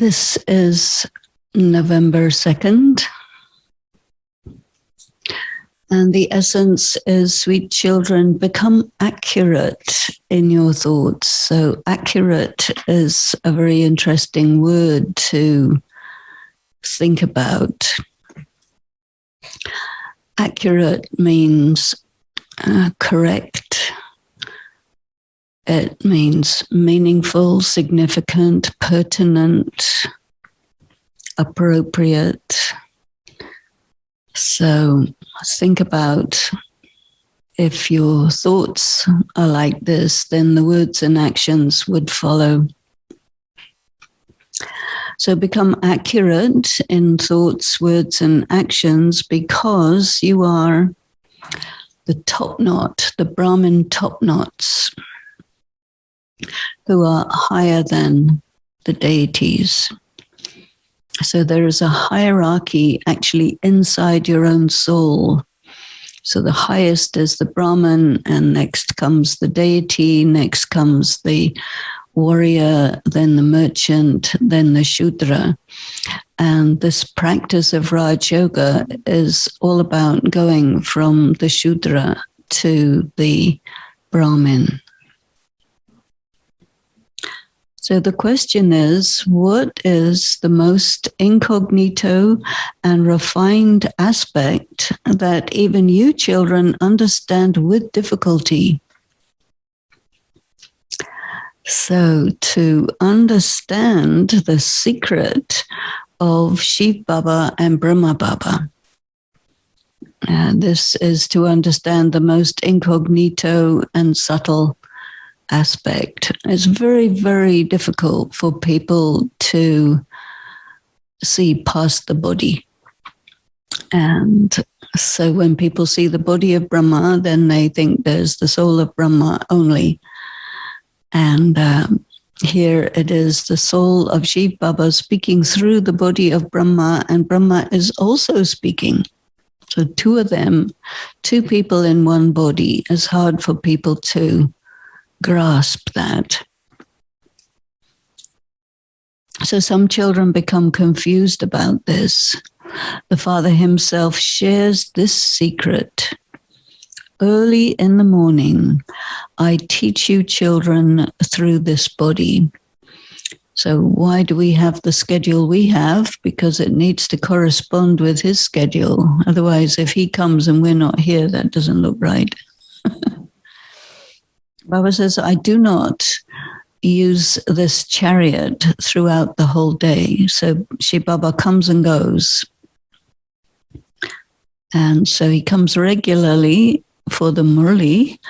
This is November 2nd, and the essence is, sweet children, become accurate in your thoughts. So accurate is a very interesting word to think about. Accurate means correct. It means meaningful, significant, pertinent, appropriate. So think about, if your thoughts are like this, then the words and actions would follow. So become accurate in thoughts, words, and actions, because you are the top knot, the Brahmin top knots, who are higher than the deities. So there is a hierarchy actually inside your own soul. So the highest is the Brahman, and next comes the deity, next comes the warrior, then the merchant, then the Shudra. And this practice of Raj Yoga is all about going from the Shudra to the Brahmin. So the question is, what is the most incognito and refined aspect that even you children understand with difficulty? So to understand the secret of Shiv Baba and Brahma Baba, this is to understand the most incognito and subtle aspect. It's very, very difficult for people to see past the body. And so when people see the body of Brahma, then they think there's the soul of Brahma only. And here it is the soul of Shiv Baba speaking through the body of Brahma, and Brahma is also speaking. So two of them, two people in one body, is hard for people to grasp that. So some children become confused about this. The Father himself shares this secret. Early in the morning, I teach you children through this body. So why do we have the schedule we have? Because it needs to correspond with his schedule. Otherwise, if he comes and we're not here, that doesn't look right. Baba says, I do not use this chariot throughout the whole day. So Shiv Baba comes and goes. And so he comes regularly for the Murli,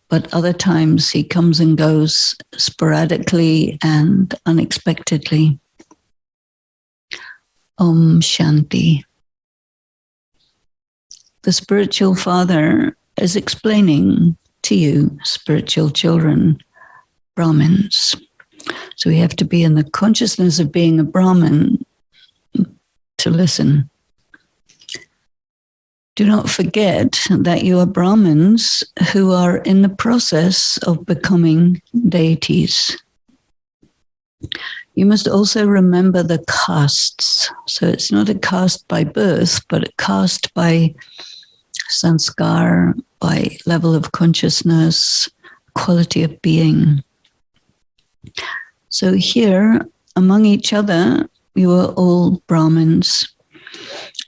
but other times he comes and goes sporadically and unexpectedly. Om Shanti. The spiritual father is explaining to you, spiritual children, Brahmins. So we have to be in the consciousness of being a Brahmin to listen. Do not forget that you are Brahmins who are in the process of becoming deities. You must also remember the castes. So it's not a caste by birth, but a caste by sanskar, by level of consciousness, quality of being. So here, among each other, you are all Brahmins,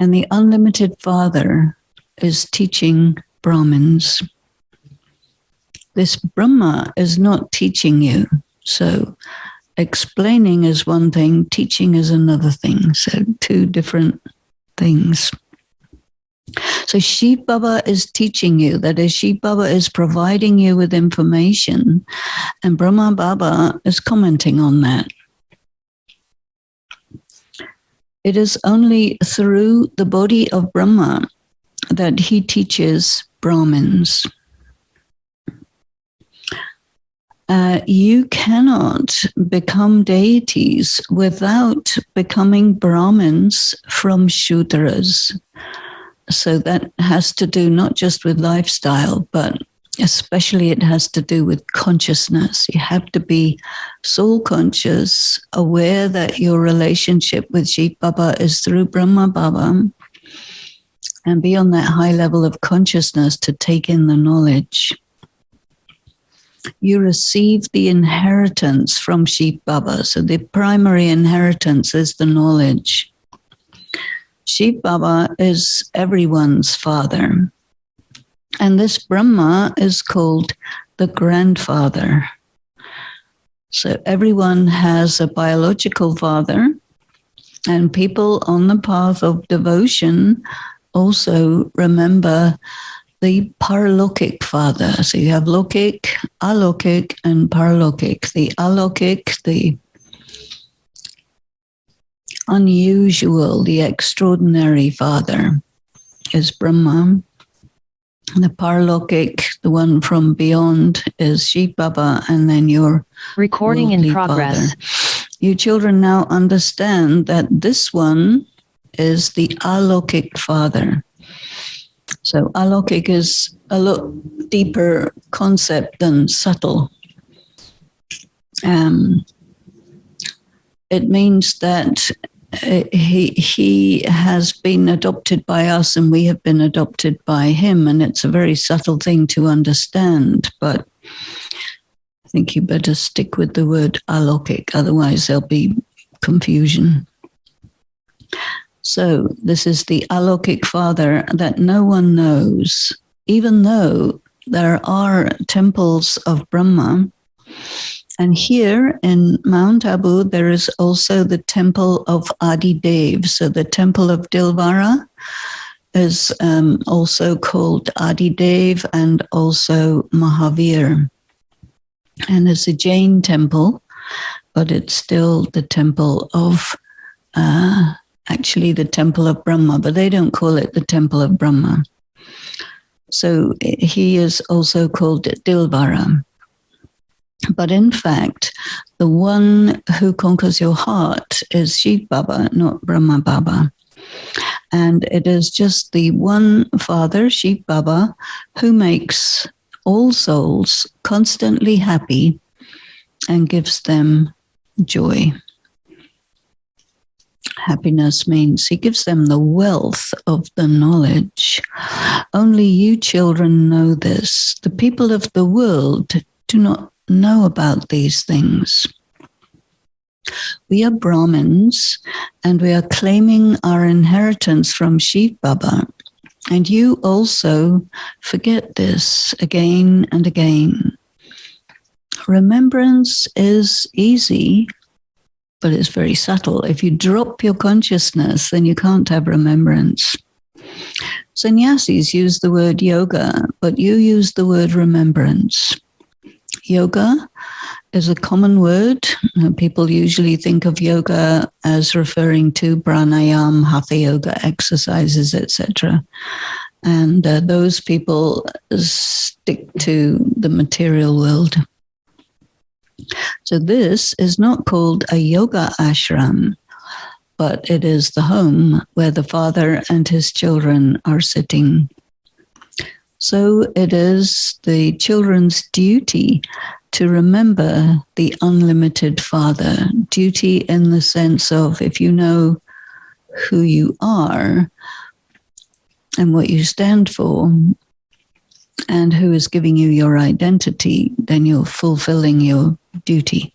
and the unlimited Father is teaching Brahmins. This Brahma is not teaching you. So explaining is one thing, teaching is another thing. So two different things. So Shiv Baba is teaching you, that is, Shiv Baba is providing you with information, and Brahma Baba is commenting on that. It is only through the body of Brahma that he teaches Brahmins. You cannot become deities without becoming Brahmins from Shudras. So that has to do not just with lifestyle, but Especially it has to do with consciousness. You have to be soul conscious, aware that your relationship with Shiv Baba is through Brahma Baba, and be on that high level of consciousness to take in the knowledge. You receive the inheritance from Shiv Baba. So the primary inheritance is the knowledge. Shiv Baba is everyone's father. And this Brahma is called the grandfather. So everyone has a biological father, and people on the path of devotion also remember the Paralokik father. So you have Lokik, Alokik, and Paralokik. The Alokik, the unusual, the extraordinary father, is Brahma. The Paralokik, the one from beyond, is Shiv Baba, and then your recording in progress. Father. You children now understand that this one is the Alokik father. So Alokik is a lot deeper concept than subtle. It means that he has been adopted by us and we have been adopted by him, and it's a very subtle thing to understand, but I think you better stick with the word alokik, otherwise there'll be confusion. So this is the alokik father that no one knows, even though there are temples of Brahma. And here in Mount Abu, there is also the temple of Adi Dev. So the temple of Dilwara is also called Adi Dev and also Mahavir. And it's a Jain temple, but it's still the temple of, actually the temple of Brahma, but they don't call it the temple of Brahma. So he is also called Dilwara. But in fact, the one who conquers your heart is Shiv Baba, not Brahma Baba. And it is just the one Father, Shiv Baba, who makes all souls constantly happy and gives them joy. Happiness means he gives them the wealth of the knowledge. Only you children know this. The people of the world do not know about these things. We are Brahmins and we are claiming our inheritance from Shiv Baba. And you also forget this again and again. Remembrance is easy, but it's very subtle. If you drop your consciousness, then you can't have remembrance. Sannyasis use the word yoga, but you use the word remembrance. Yoga is a common word. People usually think of yoga as referring to pranayama, hatha yoga exercises, etc. And those people stick to the material world. So this is not called a yoga ashram, but it is the home where the father and his children are sitting. So it is the children's duty to remember the unlimited Father. Duty in the sense of, if you know who you are and what you stand for and who is giving you your identity, then you're fulfilling your duty.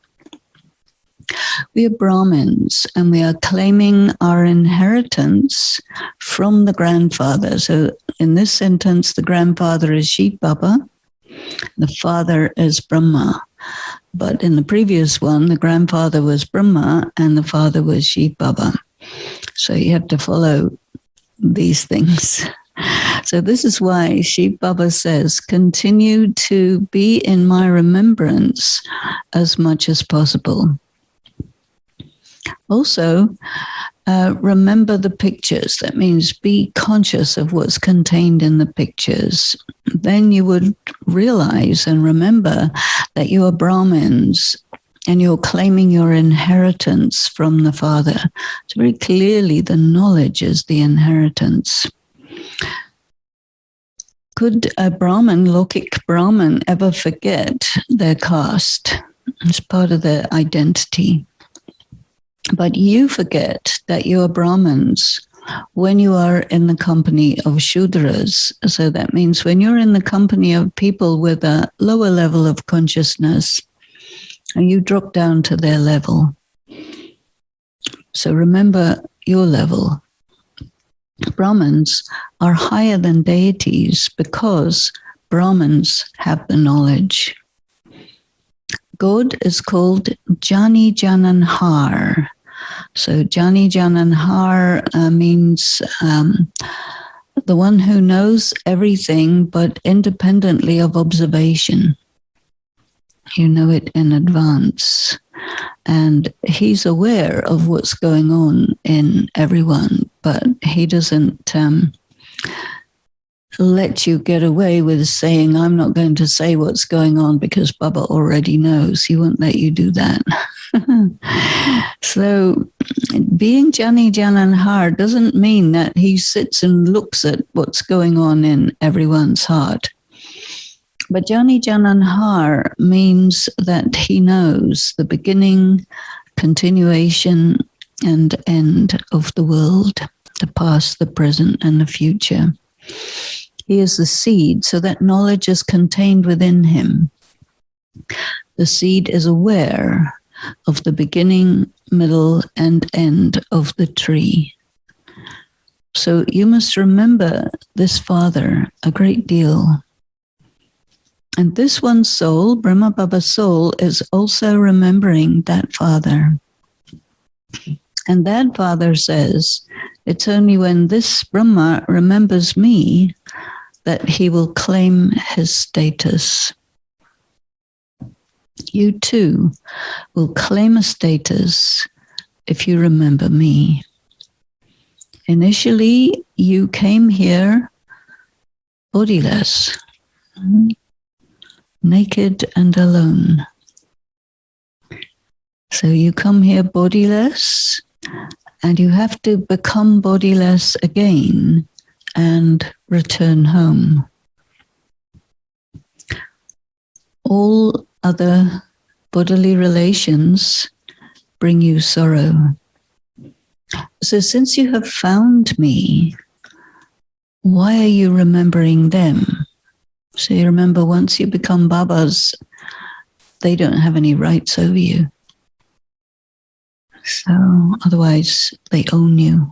We are Brahmins and we are claiming our inheritance from the grandfather. So in this sentence, the grandfather is Shiv Baba, the father is Brahma. But in the previous one, the grandfather was Brahma and the father was Shiv Baba. So you have to follow these things. So this is why Shiv Baba says, continue to be in my remembrance as much as possible. Also, remember the pictures. That means be conscious of what's contained in the pictures. Then you would realize and remember that you are Brahmins and you're claiming your inheritance from the Father. So very clearly the knowledge is the inheritance. Could a Brahmin, Lokik Brahmin, ever forget their caste? It's part of their identity. But you forget that you are Brahmins when you are in the company of Shudras. So that means when you're in the company of people with a lower level of consciousness, and you drop down to their level. So remember your level. Brahmins are higher than deities because Brahmins have the knowledge. God is called Jani Jananhar. So Jani Jananhar means the one who knows everything but independently of observation. You know it in advance. And he's aware of what's going on in everyone, but he doesn't let you get away with saying, I'm not going to say what's going on because Baba already knows. He won't let you do that. So being Jani Jananhar doesn't mean that he sits and looks at what's going on in everyone's heart. But Jani Jananhar means that he knows the beginning, continuation, and end of the world, the past, the present, and the future. He is the seed, so that knowledge is contained within him. The seed is aware of the beginning, middle, and end of the tree. So you must remember this Father a great deal. And this one soul, Brahma Baba's soul, is also remembering that Father. And that Father says, it's only when this Brahma remembers me that he will claim his status. You too will claim a status if you remember me. Initially, you came here bodiless, naked and alone. So you come here bodiless, and you have to become bodiless again and return home. All other bodily relations bring you sorrow. So since you have found me, why are you remembering them? So you remember, once you become Babas, they don't have any rights over you. So otherwise, they own you.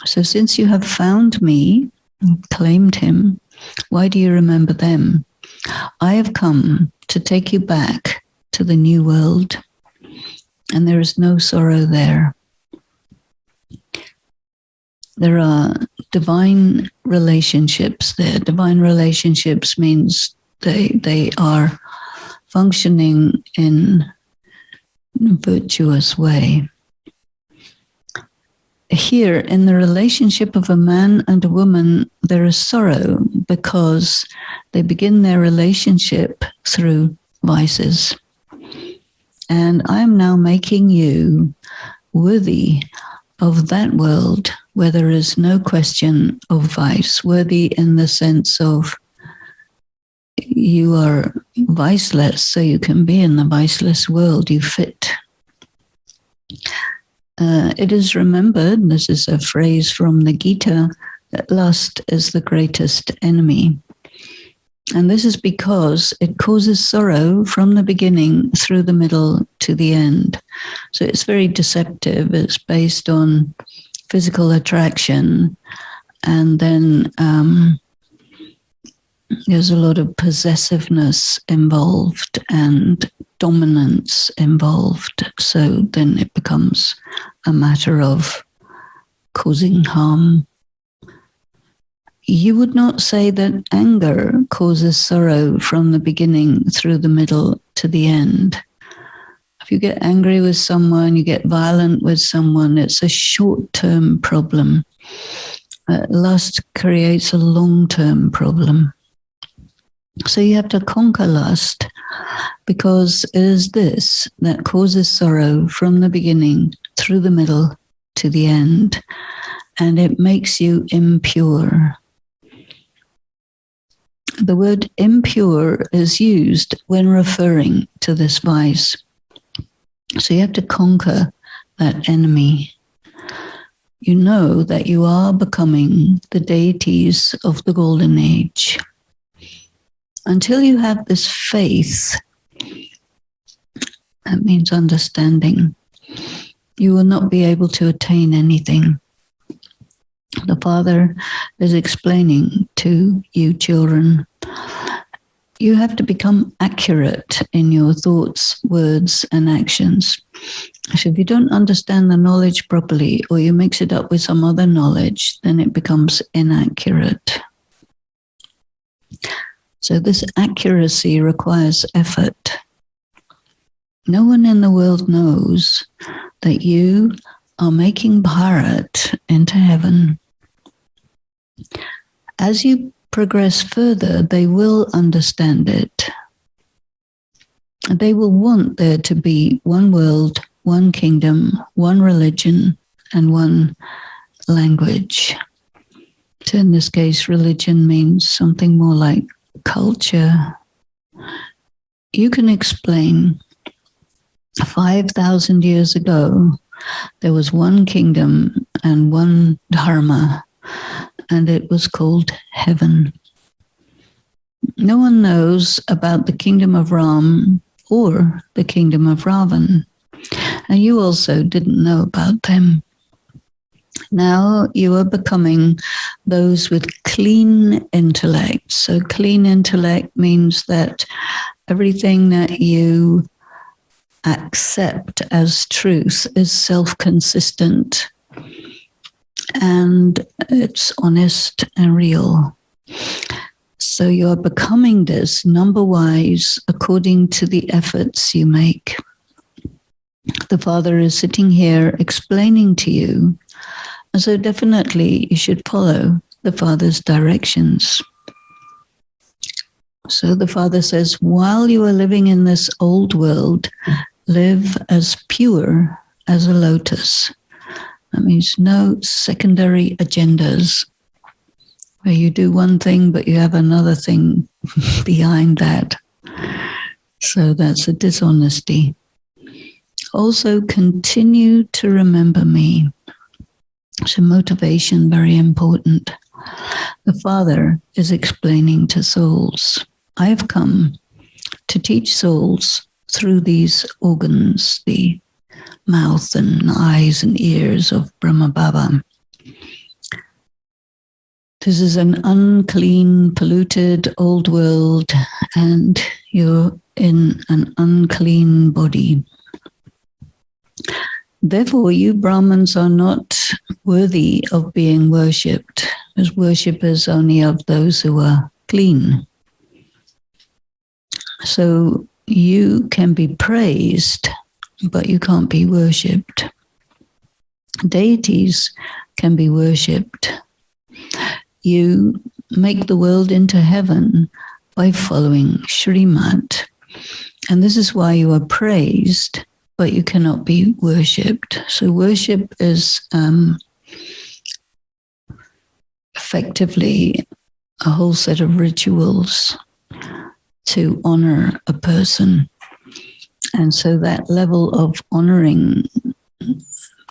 So since you have found me, claimed him, why do you remember them? I have come to take you back to the new world, and there is no sorrow there. There are divine relationships there. Divine relationships means they are functioning in a virtuous way. Here, in the relationship of a man and a woman, there is sorrow because they begin their relationship through vices. And I am now making you worthy of that world where there is no question of vice, worthy in the sense of you are viceless, so you can be in the viceless world, you fit. It is remembered, this is a phrase from the Gita, that lust is the greatest enemy. And this is because it causes sorrow from the beginning through the middle to the end. So it's very deceptive. It's based on physical attraction, and then there's a lot of possessiveness involved and dominance involved. So then it becomes a matter of causing harm. You would not say that anger causes sorrow from the beginning through the middle to the end. If you get angry with someone, you get violent with someone, it's a short-term problem. Lust creates a long-term problem. So you have to conquer lust, because it is this that causes sorrow from the beginning through the middle to the end, and it makes you impure. The word impure is used when referring to this vice. So you have to conquer that enemy. You know that you are becoming the deities of the Golden Age. Until you have this faith, that means understanding, you will not be able to attain anything. The Father is explaining to you children, you have to become accurate in your thoughts, words, and actions. So if you don't understand the knowledge properly, or you mix it up with some other knowledge, then it becomes inaccurate. So this accuracy requires effort. No one in the world knows that you are making Bharat into heaven. As you progress further, they will understand it. They will want there to be one world, one kingdom, one religion, and one language. So in this case, religion means something more like culture. You can explain 5,000 years ago, there was one kingdom and one dharma, and it was called heaven. No one knows about the kingdom of Ram or the kingdom of Ravan, and you also didn't know about them. Now you are becoming those with clean intellect. So clean intellect means that everything that you accept as truth is self-consistent and it's honest and real. So you're becoming this number-wise according to the efforts you make. The Father is sitting here explaining to you, and so definitely you should follow the Father's directions. So the Father says, while you are living in this old world, live as pure as a lotus. That means no secondary agendas, where you do one thing, but you have another thing behind that. So that's a dishonesty. Also, continue to remember me. So motivation, very important. The Father is explaining to souls, I have come to teach souls through these organs, the mouth and eyes and ears of Brahma Baba. This is an unclean, polluted old world, and you're in an unclean body. Therefore, you Brahmins are not worthy of being worshipped, as worship is only of those who are clean. So you can be praised, but you can't be worshipped. Deities can be worshipped. You make the world into heaven by following Srimad. And this is why you are praised, but you cannot be worshipped. So worship is effectively a whole set of rituals to honor a person. And so that level of honoring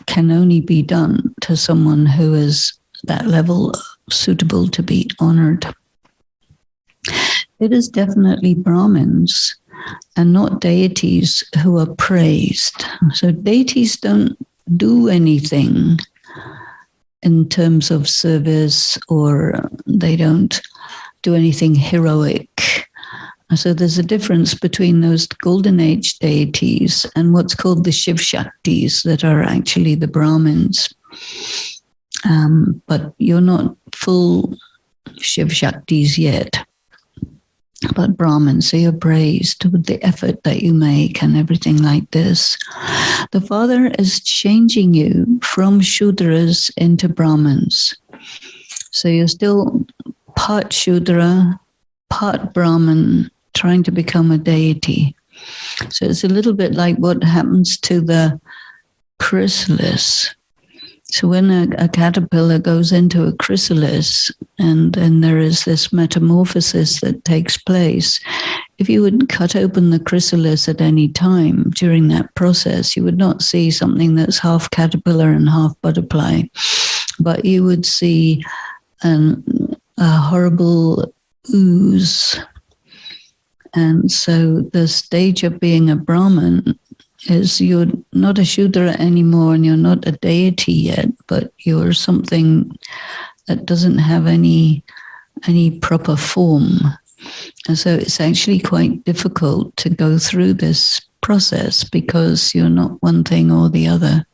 can only be done to someone who is that level suitable to be honored. It is definitely Brahmins and not deities who are praised. So deities don't do anything in terms of service, or they don't do anything heroic. So there's a difference between those Golden Age deities and what's called the Shiv Shaktis that are actually the Brahmins. But you're not full Shiv Shaktis yet, but Brahmins, so you're praised with the effort that you make and everything like this. The Father is changing you from Shudras into Brahmins. So you're still part Shudra, part Brahmin, trying to become a deity. So it's a little bit like what happens to the chrysalis. So when a caterpillar goes into a chrysalis and there is this metamorphosis that takes place, if you would cut open the chrysalis at any time during that process, you would not see something that's half caterpillar and half butterfly, but you would see a horrible ooze. And so the stage of being a Brahmin is you're not a Shudra anymore and you're not a deity yet, but you're something that doesn't have any proper form. And so it's actually quite difficult to go through this process because you're not one thing or the other.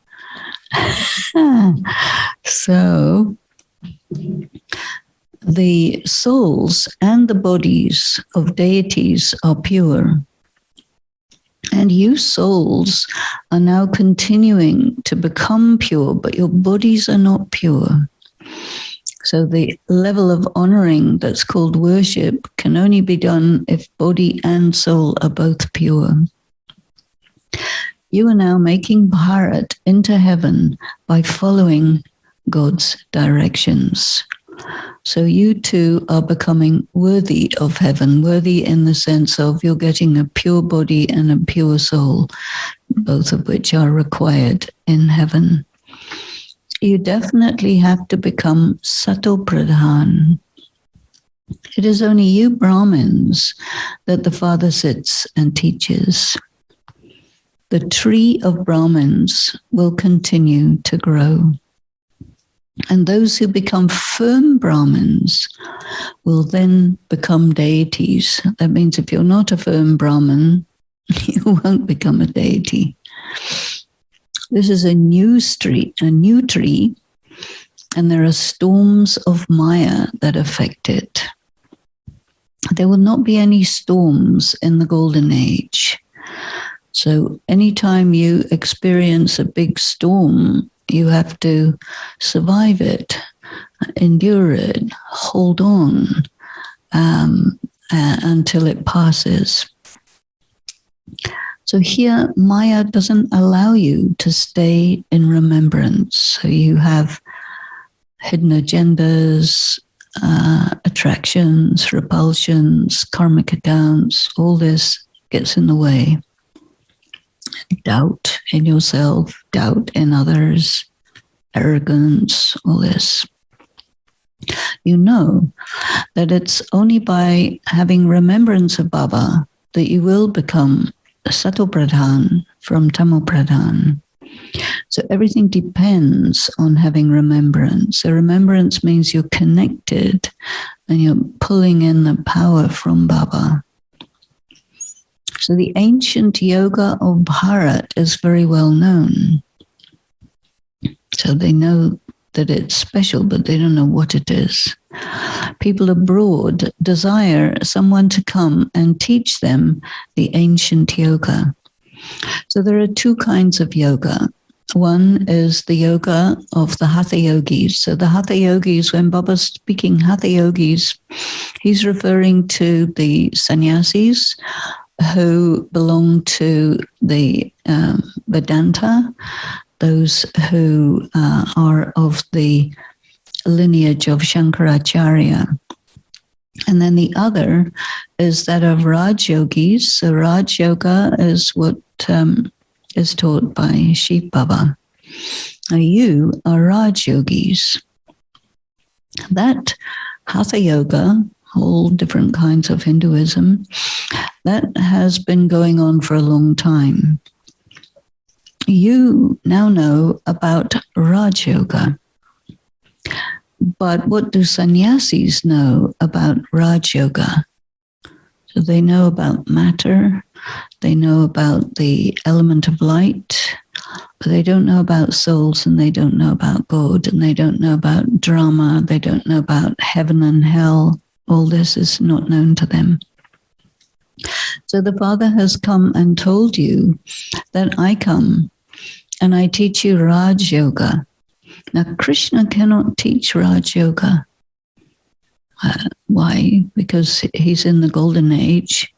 So the souls and the bodies of deities are pure. And you souls are now continuing to become pure, but your bodies are not pure. So the level of honoring that's called worship can only be done if body and soul are both pure. You are now making Bharat into heaven by following God's directions. So you too are becoming worthy of heaven, worthy in the sense of you're getting a pure body and a pure soul, both of which are required in heaven. You definitely have to become Sato Pradhan. It is only you Brahmins that the Father sits and teaches. The tree of Brahmins will continue to grow. And those who become firm Brahmins will then become deities. That means if you're not a firm Brahmin, you won't become a deity. This is a new tree, and there are storms of Maya that affect it. There will not be any storms in the Golden Age. So anytime you experience a big storm, you have to survive it, endure it, hold on until it passes. So here, Maya doesn't allow you to stay in remembrance. So you have hidden agendas, attractions, repulsions, karmic accounts, all this gets in the way. Doubt in yourself, doubt in others, arrogance, all this. You know that it's only by having remembrance of Baba that you will become Sato Pradhan from Tamo Pradhan. So everything depends on having remembrance. So remembrance means you're connected and you're pulling in the power from Baba. So the ancient yoga of Bharat is very well known. So they know that it's special, but they don't know what it is. People abroad desire someone to come and teach them the ancient yoga. So there are two kinds of yoga. One is the yoga of the Hatha Yogis. So the Hatha Yogis, when Baba's speaking Hatha Yogis, he's referring to the sannyasis who belong to the Vedanta, those who are of the lineage of Shankaracharya. And then the other is that of Raj Yogis. So Raj Yoga is what is taught by Shiv Baba. Now you are Raj Yogis. That Hatha Yoga, all different kinds of Hinduism, that has been going on for a long time. You now know about Raj Yoga. But what do sannyasis know about Raj Yoga? So they know about matter, they know about the element of light, but they don't know about souls, and they don't know about God, and they don't know about drama, they don't know about heaven and hell. All this is not known to them. So the Father has come and told you that I come and I teach you Raj Yoga. Now, Krishna cannot teach Raj Yoga. Why? Because he's in the Golden Age.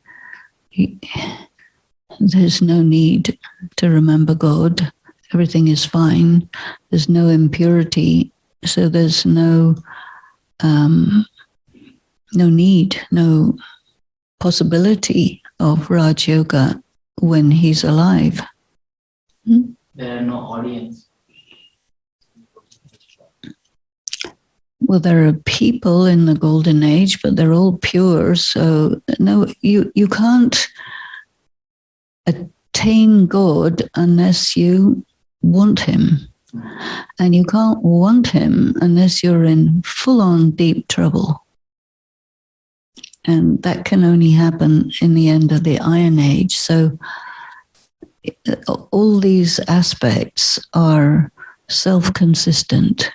There's no need to remember God. everything is fine. There's no impurity, so there's no need, no possibility of Raj Yoga when he's alive. There are no audience. Well, there are people in the golden age, but they're all pure. So no, you can't attain God unless you want him. And you can't want him unless you're in full-on deep trouble. And that can only happen in the end of the Iron Age. So all these aspects are self-consistent.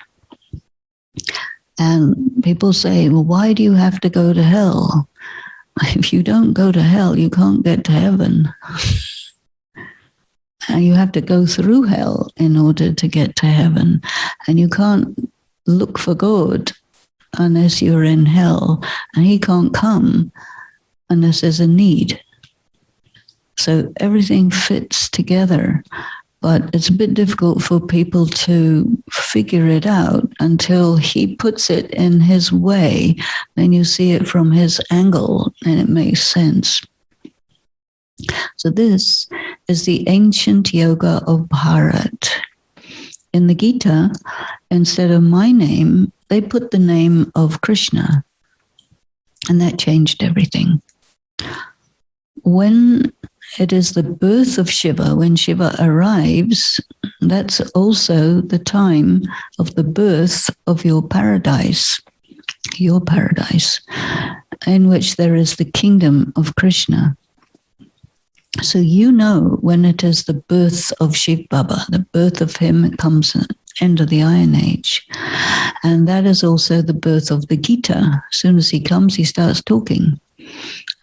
And people say, well, why do you have to go to hell? If you don't go to hell, you can't get to heaven. And you have to go through hell in order to get to heaven. And you can't look for God unless you're in hell. And he can't come unless there's a need. So everything fits together. But it's a bit difficult for people to figure it out until he puts it in his way. Then you see it from his angle and it makes sense. So this is the ancient yoga of Bharat. In the Gita, instead of my name, they put the name of Krishna. And that changed everything. When it is the birth of Shiva, when Shiva arrives, that's also the time of the birth of your paradise, in which there is the kingdom of Krishna. So you know when it is the birth of Shiv Baba, the birth of him, it comes at the end of the Iron Age. And that is also the birth of the Gita. As soon as he comes, he starts talking.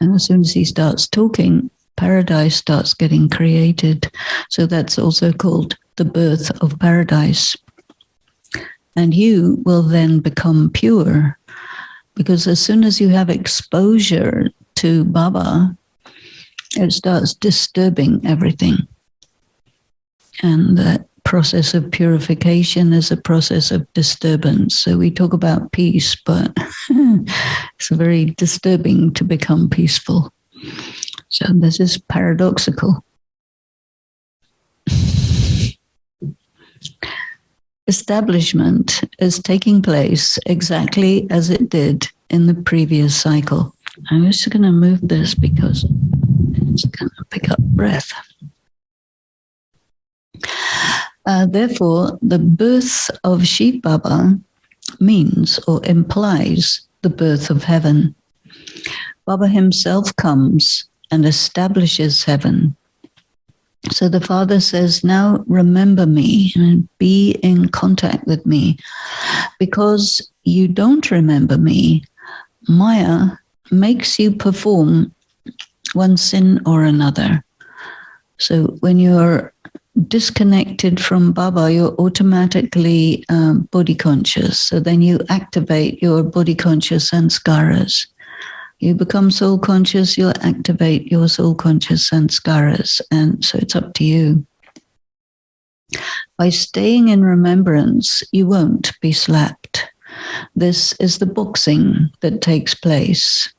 And as soon as he starts talking, paradise starts getting created. So that's also called the birth of paradise. And you will then become pure. Because as soon as you have exposure to Baba, it starts disturbing everything. And that process of purification is a process of disturbance. So we talk about peace, but it's very disturbing to become peaceful. So this is paradoxical. Establishment is taking place exactly as it did in the previous cycle. I'm just going to move this because it's going to pick up breath. Therefore, the birth of Shiv Baba means or implies the birth of heaven. Baba himself comes and establishes heaven. So the Father says, now remember me and be in contact with me. Because you don't remember me, Maya makes you perform one sin or another. So when you're disconnected from Baba, you're automatically body conscious. So then you activate your body conscious sanskaras. You become soul conscious, you'll activate your soul conscious sanskaras. And so it's up to you. By staying in remembrance, you won't be slapped. This is the boxing that takes place.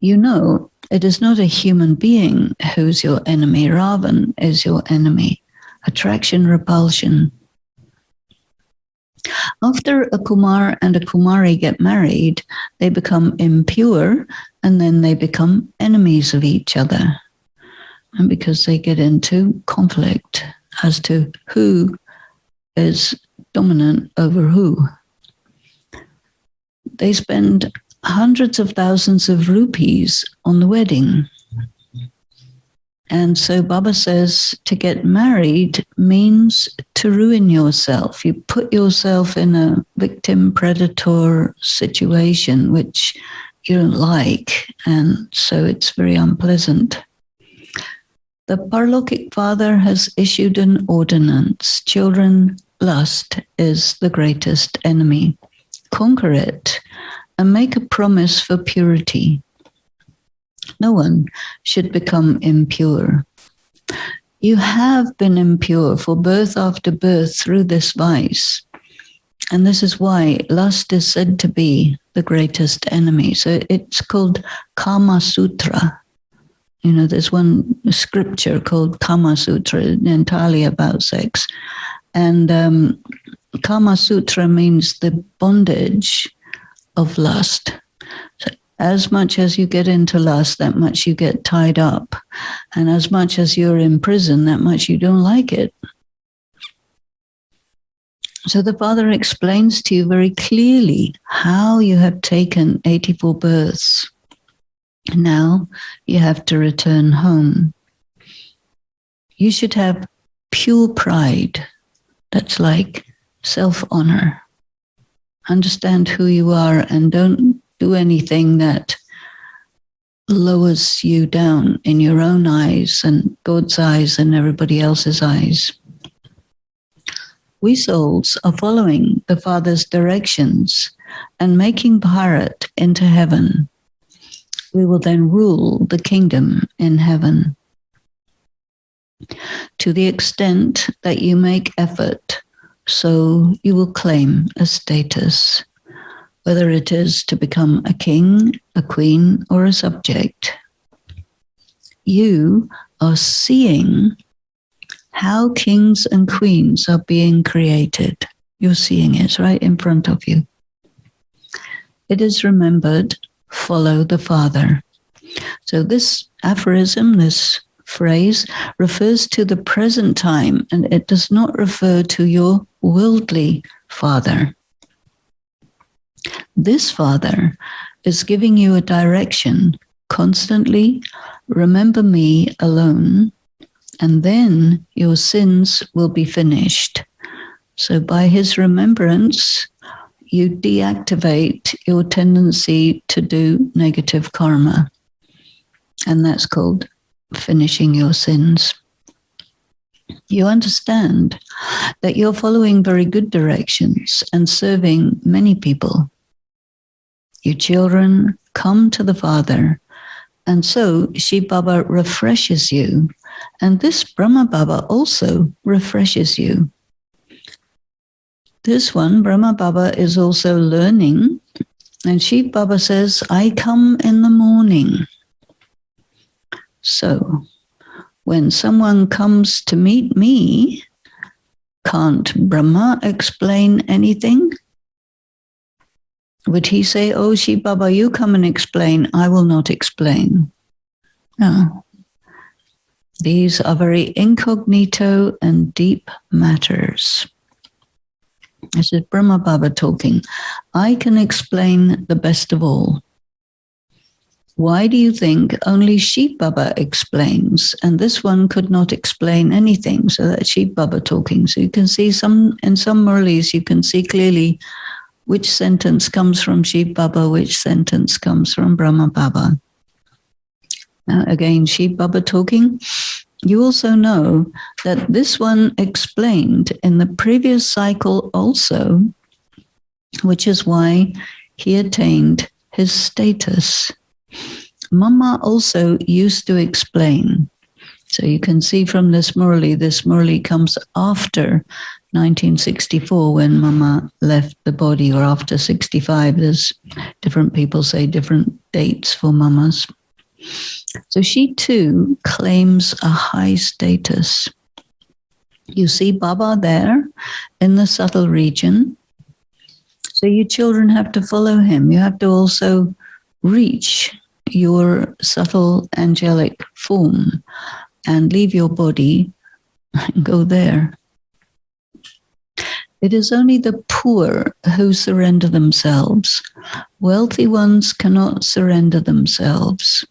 You know, it is not a human being who's your enemy. Ravan is your enemy. Attraction, repulsion. After a Kumar and a Kumari get married, they become impure and then they become enemies of each other. And because they get into conflict as to who is dominant over who. They spend hundreds of thousands of rupees on the wedding. And so Baba says to get married means to ruin yourself. You put yourself in a victim-predator situation, which you don't like, and so it's very unpleasant. The Parlokik Father has issued an ordinance. Children, lust is the greatest enemy. Conquer it and make a promise for purity. No one should become impure. You have been impure for birth after birth through this vice. And this is why lust is said to be the greatest enemy. So it's called Kama Sutra. You know, there's one scripture called Kama Sutra, entirely about sex. And Kama Sutra means the bondage of lust. So as much as you get into lust, that much you get tied up. And as much as you're in prison, that much you don't like it. So the Father explains to you very clearly how you have taken 84 births. Now you have to return home. You should have pure pride. That's like self-honor. Understand who you are and don't do anything that lowers you down in your own eyes and God's eyes and everybody else's eyes. We souls are following the Father's directions and making Bharat into heaven. We will then rule the kingdom in heaven. To the extent that you make effort, so you will claim a status, whether it is to become a king, a queen, or a subject. You are seeing how kings and queens are being created. You're seeing it right in front of you. It is remembered, follow the Father. So this aphorism, this phrase, refers to the present time, and it does not refer to your worldly father. This Father is giving you a direction constantly. Remember me alone, and then your sins will be finished. So by his remembrance, you deactivate your tendency to do negative karma. And that's called finishing your sins. You understand that you're following very good directions and serving many people. You children come to the Father, and so Shiv Baba refreshes you. And this Brahma Baba also refreshes you. This one, Brahma Baba, is also learning. And Shiv Baba says, I come in the morning. So when someone comes to meet me, can't Brahma explain anything? Would he say, oh, Shiv Baba, you come and explain, I will not explain? No. These are very incognito and deep matters. This is Brahma Baba talking. I can explain the best of all. Why do you think only Shiv Baba explains, and this one could not explain anything? So that's Shiv Baba talking. So you can see in some Murlis, you can see clearly which sentence comes from Shiv Baba, which sentence comes from Brahma Baba. Now again, Shiv Baba talking. You also know that this one explained in the previous cycle also, which is why he attained his status. Mama also used to explain. So you can see from this Murli comes after 1964 when Mama left the body, or after 65. There's different people say different dates for Mamas. So she too claims a high status. You see Baba there in the subtle region. So you children have to follow him. You have to also reach your subtle angelic form and leave your body and go there. It is only the poor who surrender themselves. Wealthy ones cannot surrender themselves.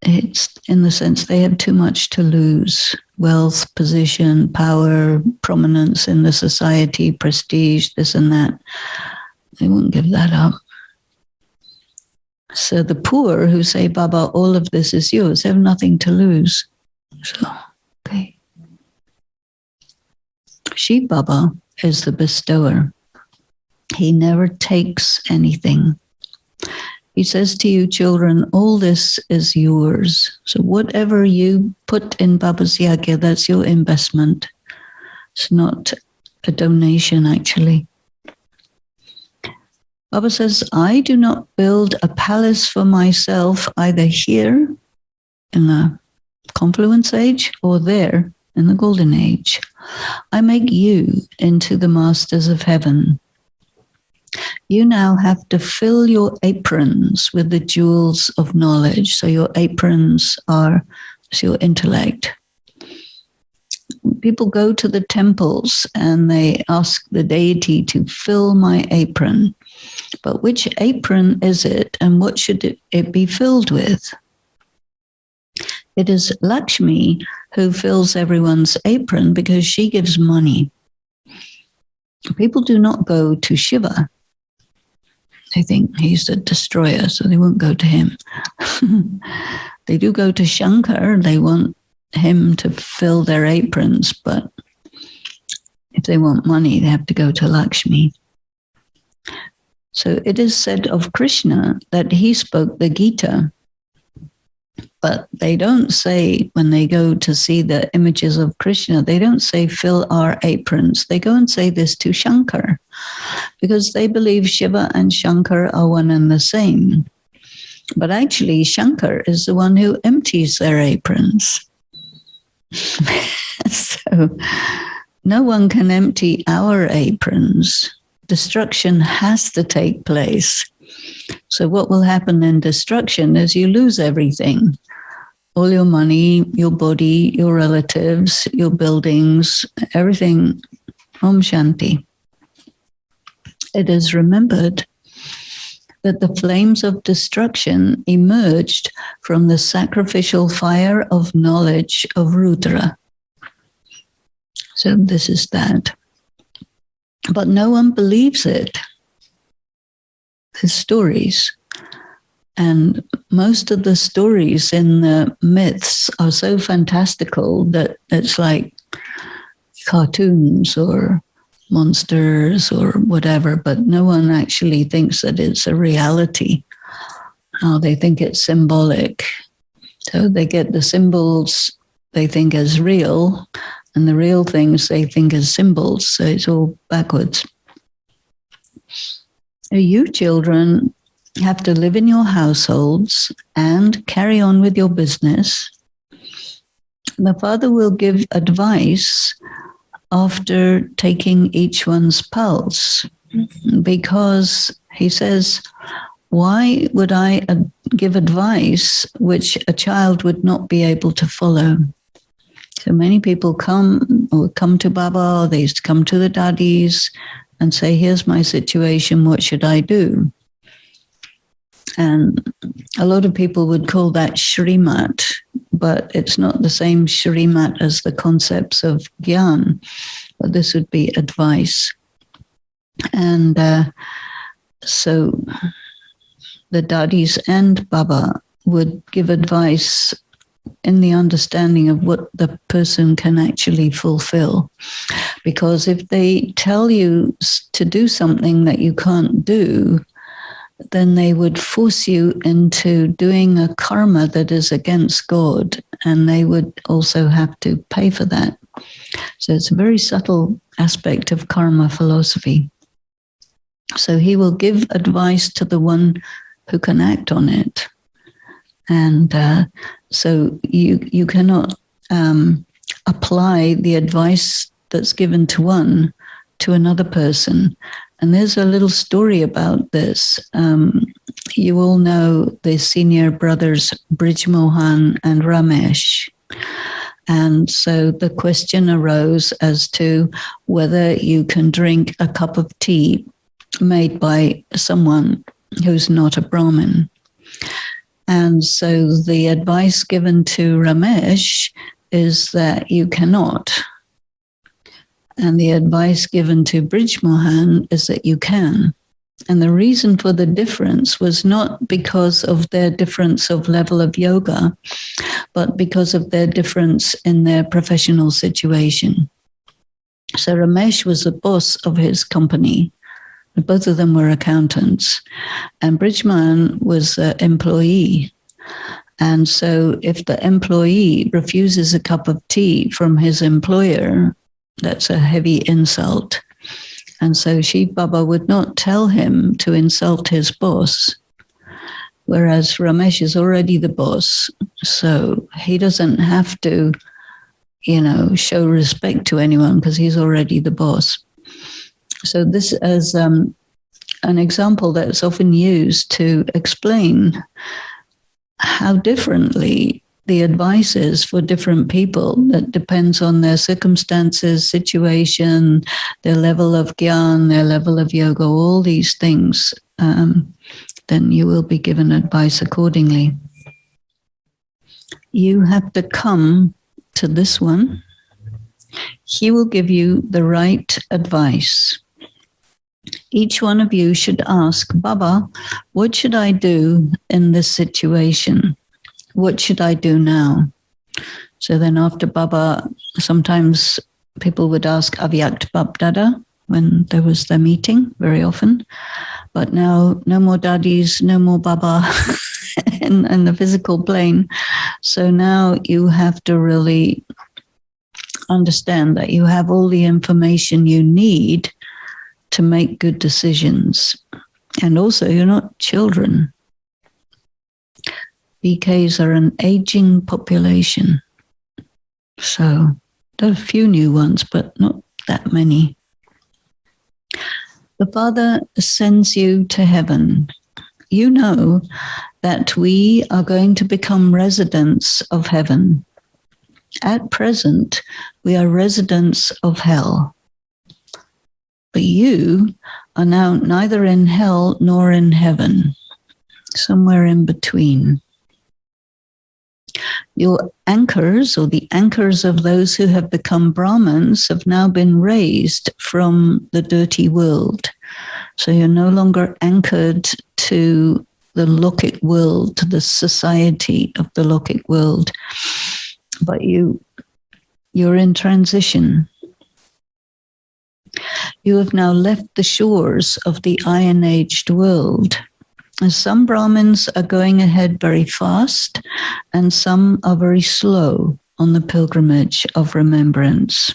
It's in the sense they have too much to lose. Wealth, position, power, prominence in the society, prestige, this and that. They won't give that up. So the poor who say, Baba, all of this is yours, have nothing to lose. So, okay. Shiv Baba is the bestower. He never takes anything. He says to you, children, all this is yours. So whatever you put in Baba's yagya, that's your investment. It's not a donation, actually. Baba says, I do not build a palace for myself either here in the confluence age or there in the golden age. I make you into the masters of heaven. You now have to fill your aprons with the jewels of knowledge. So your aprons are your intellect. People go to the temples and they ask the deity to fill my apron. But which apron is it and what should it be filled with? It is Lakshmi who fills everyone's apron because she gives money. People do not go to Shiva. They think he's the destroyer, so they won't go to him. They do go to Shankar. They want him to fill their aprons, but if they want money, they have to go to Lakshmi. So it is said of Krishna that he spoke the Gita, but they don't say, when they go to see the images of Krishna, they don't say, fill our aprons. They go and say this to Shankar, because they believe Shiva and Shankar are one and the same. But actually, Shankar is the one who empties their aprons. So no one can empty our aprons. Destruction has to take place. So what will happen in destruction is you lose everything. All your money, your body, your relatives, your buildings, everything. Om Shanti. It is remembered that the flames of destruction emerged from the sacrificial fire of knowledge of Rudra. So this is that. But no one believes it. There's stories. And most of the stories in the myths are so fantastical that it's like cartoons or monsters or whatever, but no one actually thinks that it's a reality. They think it's symbolic. So they get the symbols they think as real, and the real things they think as symbols. So it's all backwards. So you children have to live in your households and carry on with your business. The father will give advice after taking each one's pulse, because he says, why would I give advice which a child would not be able to follow? So many people come to Baba, or they used to come to the daddies and say, here's my situation, what should I do? And a lot of people would call that Shrimat, but it's not the same Shrimat as the concepts of Gyan, but this would be advice. And so the daddies and Baba would give advice in the understanding of what the person can actually fulfill. Because if they tell you to do something that you can't do, then they would force you into doing a karma that is against God, and they would also have to pay for that. So it's a very subtle aspect of karma philosophy. So he will give advice to the one who can act on it. And so you cannot apply the advice that's given to one to another person. And there's a little story about this. You all know the senior brothers, Brij Mohan and Ramesh. And so the question arose as to whether you can drink a cup of tea made by someone who's not a Brahmin. And so the advice given to Ramesh is that you cannot. And the advice given to Brij Mohan is that you can. And the reason for the difference was not because of their difference of level of yoga, but because of their difference in their professional situation. So Ramesh was the boss of his company, Both of them were accountants. And Bridgman was an employee. And so if the employee refuses a cup of tea from his employer, that's a heavy insult. And so Shiv Baba would not tell him to insult his boss, whereas Ramesh is already the boss. So he doesn't have to, show respect to anyone because he's already the boss. So this is an example that's often used to explain how differently the advice is for different people. That depends on their circumstances, situation, their level of gyan, their level of yoga, all these things. Then you will be given advice accordingly. You have to come to this one. He will give you the right advice. Each one of you should ask, Baba, what should I do in this situation? What should I do now? So then after Baba, sometimes people would ask Avyakt Bab Dada when there was their meeting, very often. But now, no more daddies, no more Baba in the physical plane. So now you have to really understand that you have all the information you need to make good decisions. And also, you're not children. BKs are an aging population. So there are a few new ones, but not that many. The Father sends you to heaven. You know that we are going to become residents of heaven. At present, we are residents of hell. But you are now neither in hell nor in heaven, somewhere in between. Your anchors, or the anchors of those who have become Brahmins, have now been raised from the dirty world. So you're no longer anchored to the Lokic world, to the society of the Lokic world, but you're in transition. You have now left the shores of the iron-aged world. And some Brahmins are going ahead very fast, and some are very slow on the pilgrimage of remembrance.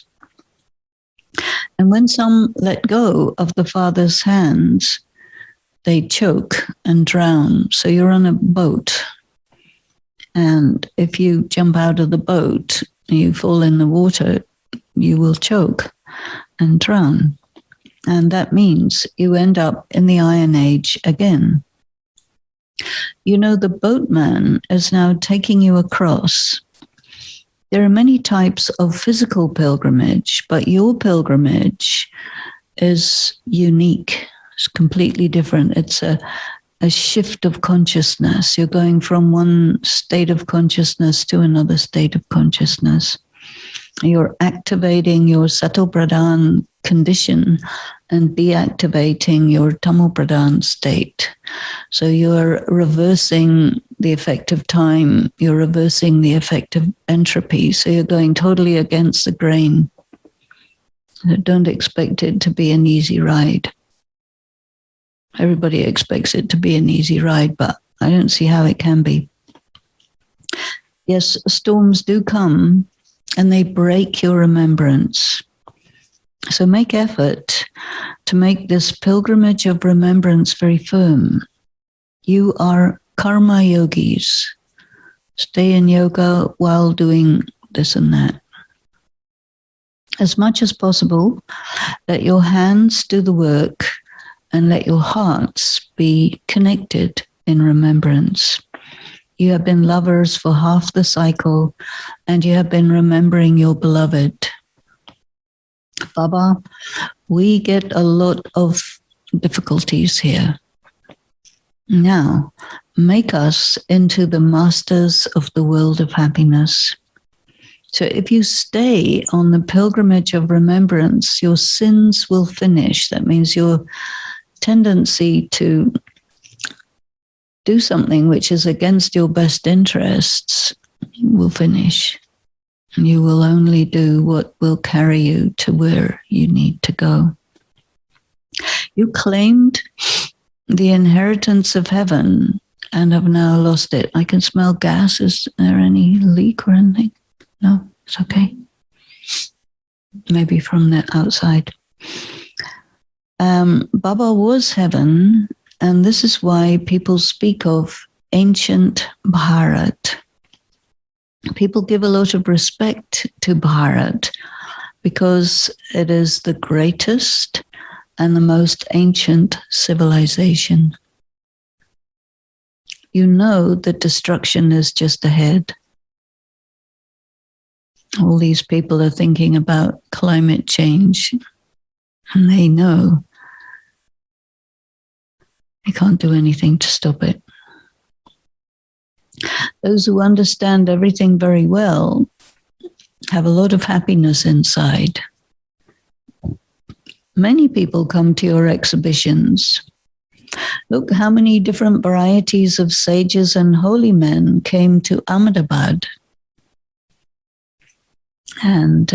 And when some let go of the Father's hands, they choke and drown. So you're on a boat. And if you jump out of the boat and you fall in the water, you will choke and drown. And that means you end up in the Iron Age again. The boatman is now taking you across. There are many types of physical pilgrimage, but your pilgrimage is unique. It's completely different. It's a shift of consciousness. You're going from one state of consciousness to another state of consciousness. You're activating your Sato Pradhan condition and deactivating your Tamo Pradhan state. So you're reversing the effect of time. You're reversing the effect of entropy. So you're going totally against the grain. Don't expect it to be an easy ride. Everybody expects it to be an easy ride, but I don't see how it can be. Yes, storms do come and they break your remembrance. So make effort to make this pilgrimage of remembrance very firm. You are karma yogis. Stay in yoga while doing this and that. As much as possible, let your hands do the work and let your hearts be connected in remembrance. You have been lovers for half the cycle, and you have been remembering your beloved. Baba, we get a lot of difficulties here. Now, make us into the masters of the world of happiness. So if you stay on the pilgrimage of remembrance, your sins will finish. That means your tendency to do something which is against your best interests will finish. You will only do what will carry you to where you need to go. You claimed the inheritance of heaven and have now lost it. I can smell gas. Is there any leak or anything? No, it's okay. Maybe from the outside. Baba was heaven, and this is why people speak of ancient Bharat. People give a lot of respect to Bharat because it is the greatest and the most ancient civilization. You know that destruction is just ahead. All these people are thinking about climate change, and they know they can't do anything to stop it. Those who understand everything very well have a lot of happiness inside. Many people come to your exhibitions. Look how many different varieties of sages and holy men came to Ahmedabad. And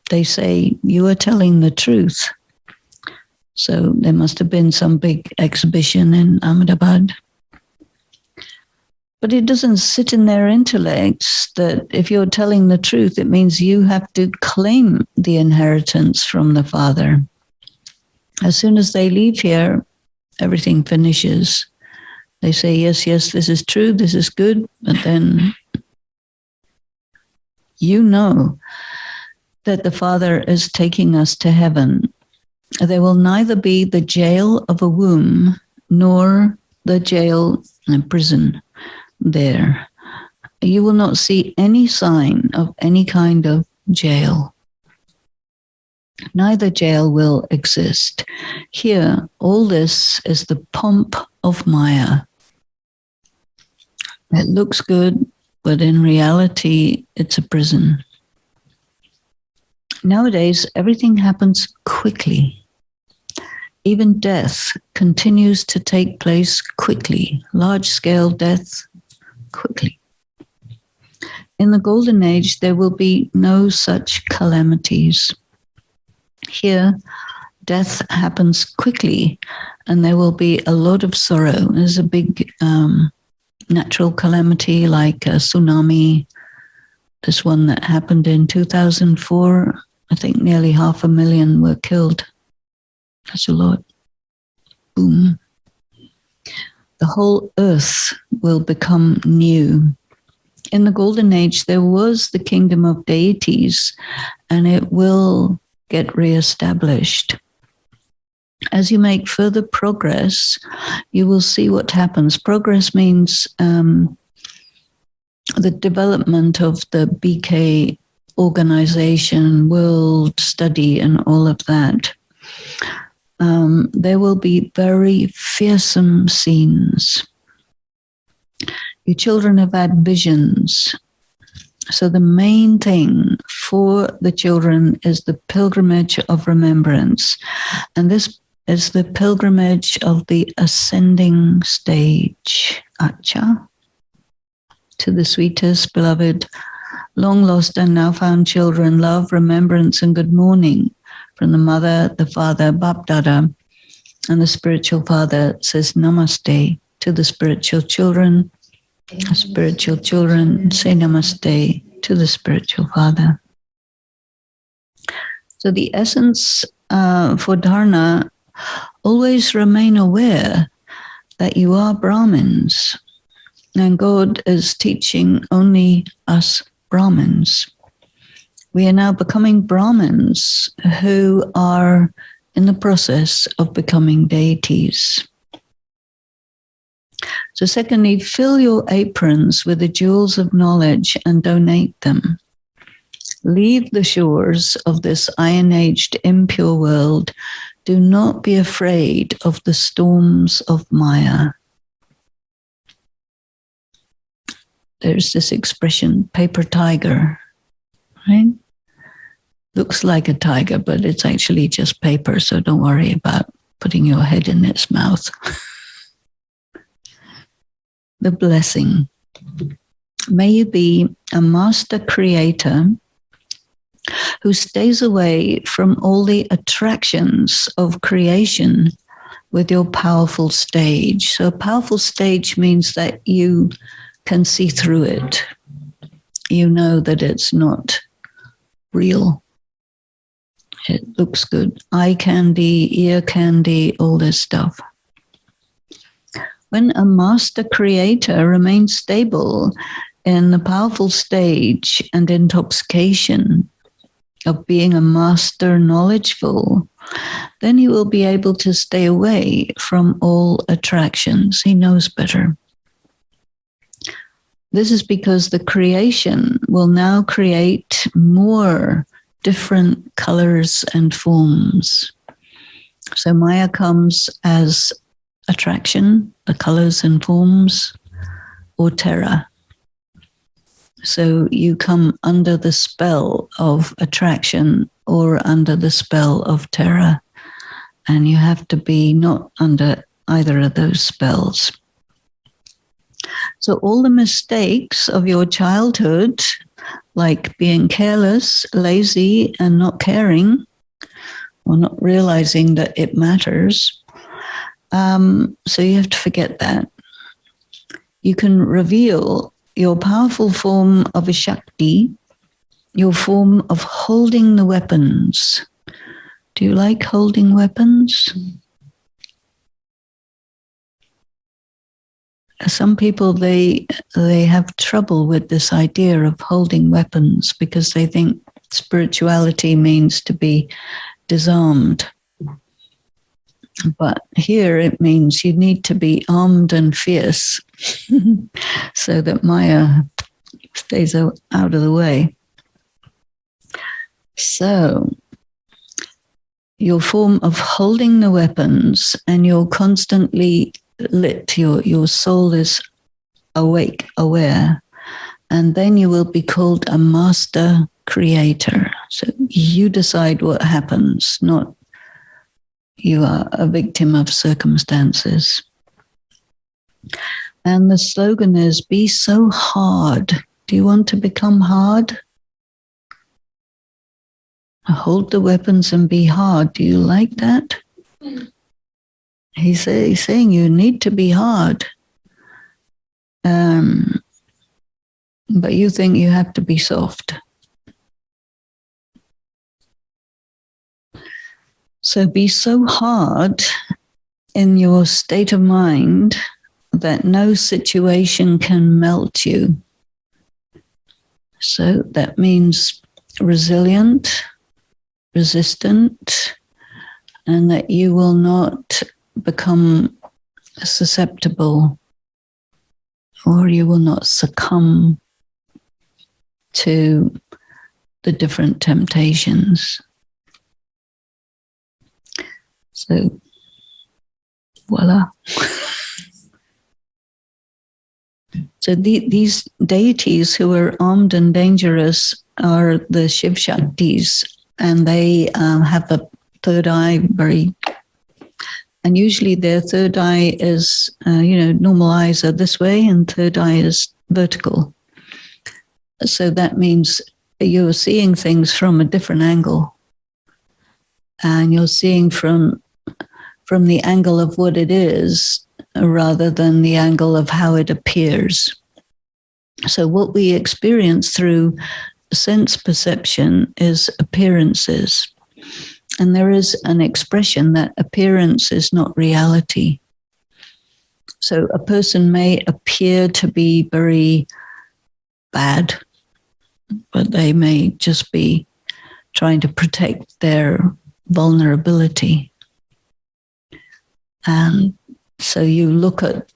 they say, you are telling the truth. So there must have been some big exhibition in Ahmedabad. But it doesn't sit in their intellects that if you're telling the truth, it means you have to claim the inheritance from the Father. As soon as they leave here, everything finishes. They say, yes, yes, this is true, this is good, but then you know that the Father is taking us to heaven. There will neither be the jail of a womb nor the jail and prison there. You will not see any sign of any kind of jail. Neither jail will exist. Here, all this is the pomp of Maya. It looks good, but in reality, it's a prison. Nowadays, everything happens quickly. Even death continues to take place quickly. Large-scale death, quickly. In the Golden Age, there will be no such calamities. Here, death happens quickly, and there will be a lot of sorrow. There's a big natural calamity like a tsunami. This one that happened in 2004, I think nearly 500,000 were killed. That's a lot. Boom. The whole earth will become new. In the Golden Age, there was the kingdom of deities, and it will get reestablished. As you make further progress, you will see what happens. Progress means the development of the BK organization, world study, and all of that. There will be very fearsome scenes. You children have had visions. So the main thing for the children is the pilgrimage of remembrance. And this is the pilgrimage of the ascending stage. Acha. To the sweetest, beloved, long lost and now found children, love, remembrance, and good morning from the mother, the father, Bap Dada, and the spiritual father says namaste to the spiritual children. Spiritual children say namaste to the spiritual father. So the essence for dharana, always remain aware that you are Brahmins, and God is teaching only us Brahmins. We are now becoming Brahmins who are in the process of becoming deities. So secondly, fill your aprons with the jewels of knowledge and donate them. Leave the shores of this iron-aged, impure world. Do not be afraid of the storms of Maya. There's this expression, paper tiger, right? Looks like a tiger, but it's actually just paper, so don't worry about putting your head in its mouth. The blessing. May you be a master creator who stays away from all the attractions of creation with your powerful stage. So a powerful stage means that you can see through it. You know that it's not real. It looks good. Eye candy, ear candy, all this stuff. When a master creator remains stable in the powerful stage and intoxication of being a master knowledgeful, then he will be able to stay away from all attractions. He knows better. This is because the creation will now create more different colors and forms. So Maya comes as attraction, the colors and forms, or terror. So you come under the spell of attraction or under the spell of terror, and you have to be not under either of those spells. So all the mistakes of your childhood, like being careless, lazy, and not caring, or not realizing that it matters, so you have to forget that. You can reveal your powerful form of a Shakti, your form of holding the weapons. Do you like holding weapons? Some people, they have trouble with this idea of holding weapons because they think spirituality means to be disarmed. But here it means you need to be armed and fierce so that Maya stays out of the way. So your form of holding the weapons, and you're constantly lit, your soul is awake, aware, and then you will be called a master creator. So you decide what happens, not you are a victim of circumstances. And the slogan is, be so hard. Do you want to become hard? Hold the weapons and be hard. Do you like that? He's saying you need to be hard. But you think you have to be soft. So be so hard in your state of mind that no situation can melt you. So that means resilient, resistant, and that you will not become susceptible, or you will not succumb to the different temptations. So, voila. So these deities who are armed and dangerous are the Shiv Shaktis, and they have the third eye and usually their third eye is, normal eyes are this way and third eye is vertical. So that means you're seeing things from a different angle, and you're seeing from the angle of what it is rather than the angle of how it appears. So what we experience through sense perception is appearances. And there is an expression that appearance is not reality. So a person may appear to be very bad, but they may just be trying to protect their vulnerability. And so you look at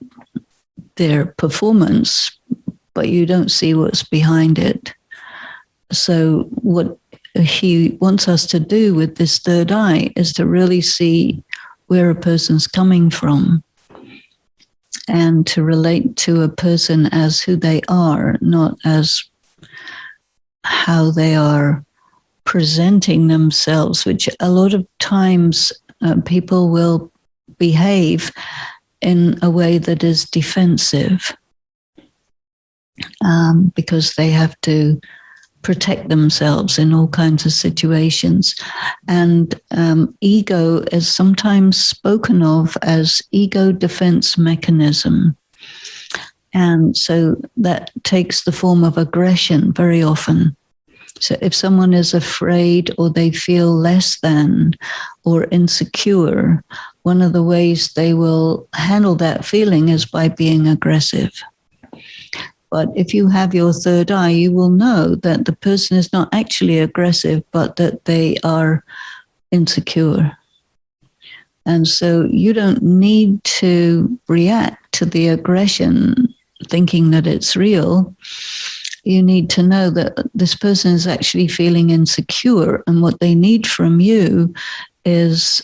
their performance, but you don't see what's behind it. So what he wants us to do with this third eye is to really see where a person's coming from and to relate to a person as who they are, not as how they are presenting themselves, which a lot of times people will behave in a way that is defensive because they have to protect themselves in all kinds of situations. And ego is sometimes spoken of as ego defense mechanism. And so that takes the form of aggression very often. So if someone is afraid or they feel less than or insecure, one of the ways they will handle that feeling is by being aggressive. But if you have your third eye, you will know that the person is not actually aggressive, but that they are insecure. And so you don't need to react to the aggression thinking that it's real. You need to know that this person is actually feeling insecure, and what they need from you is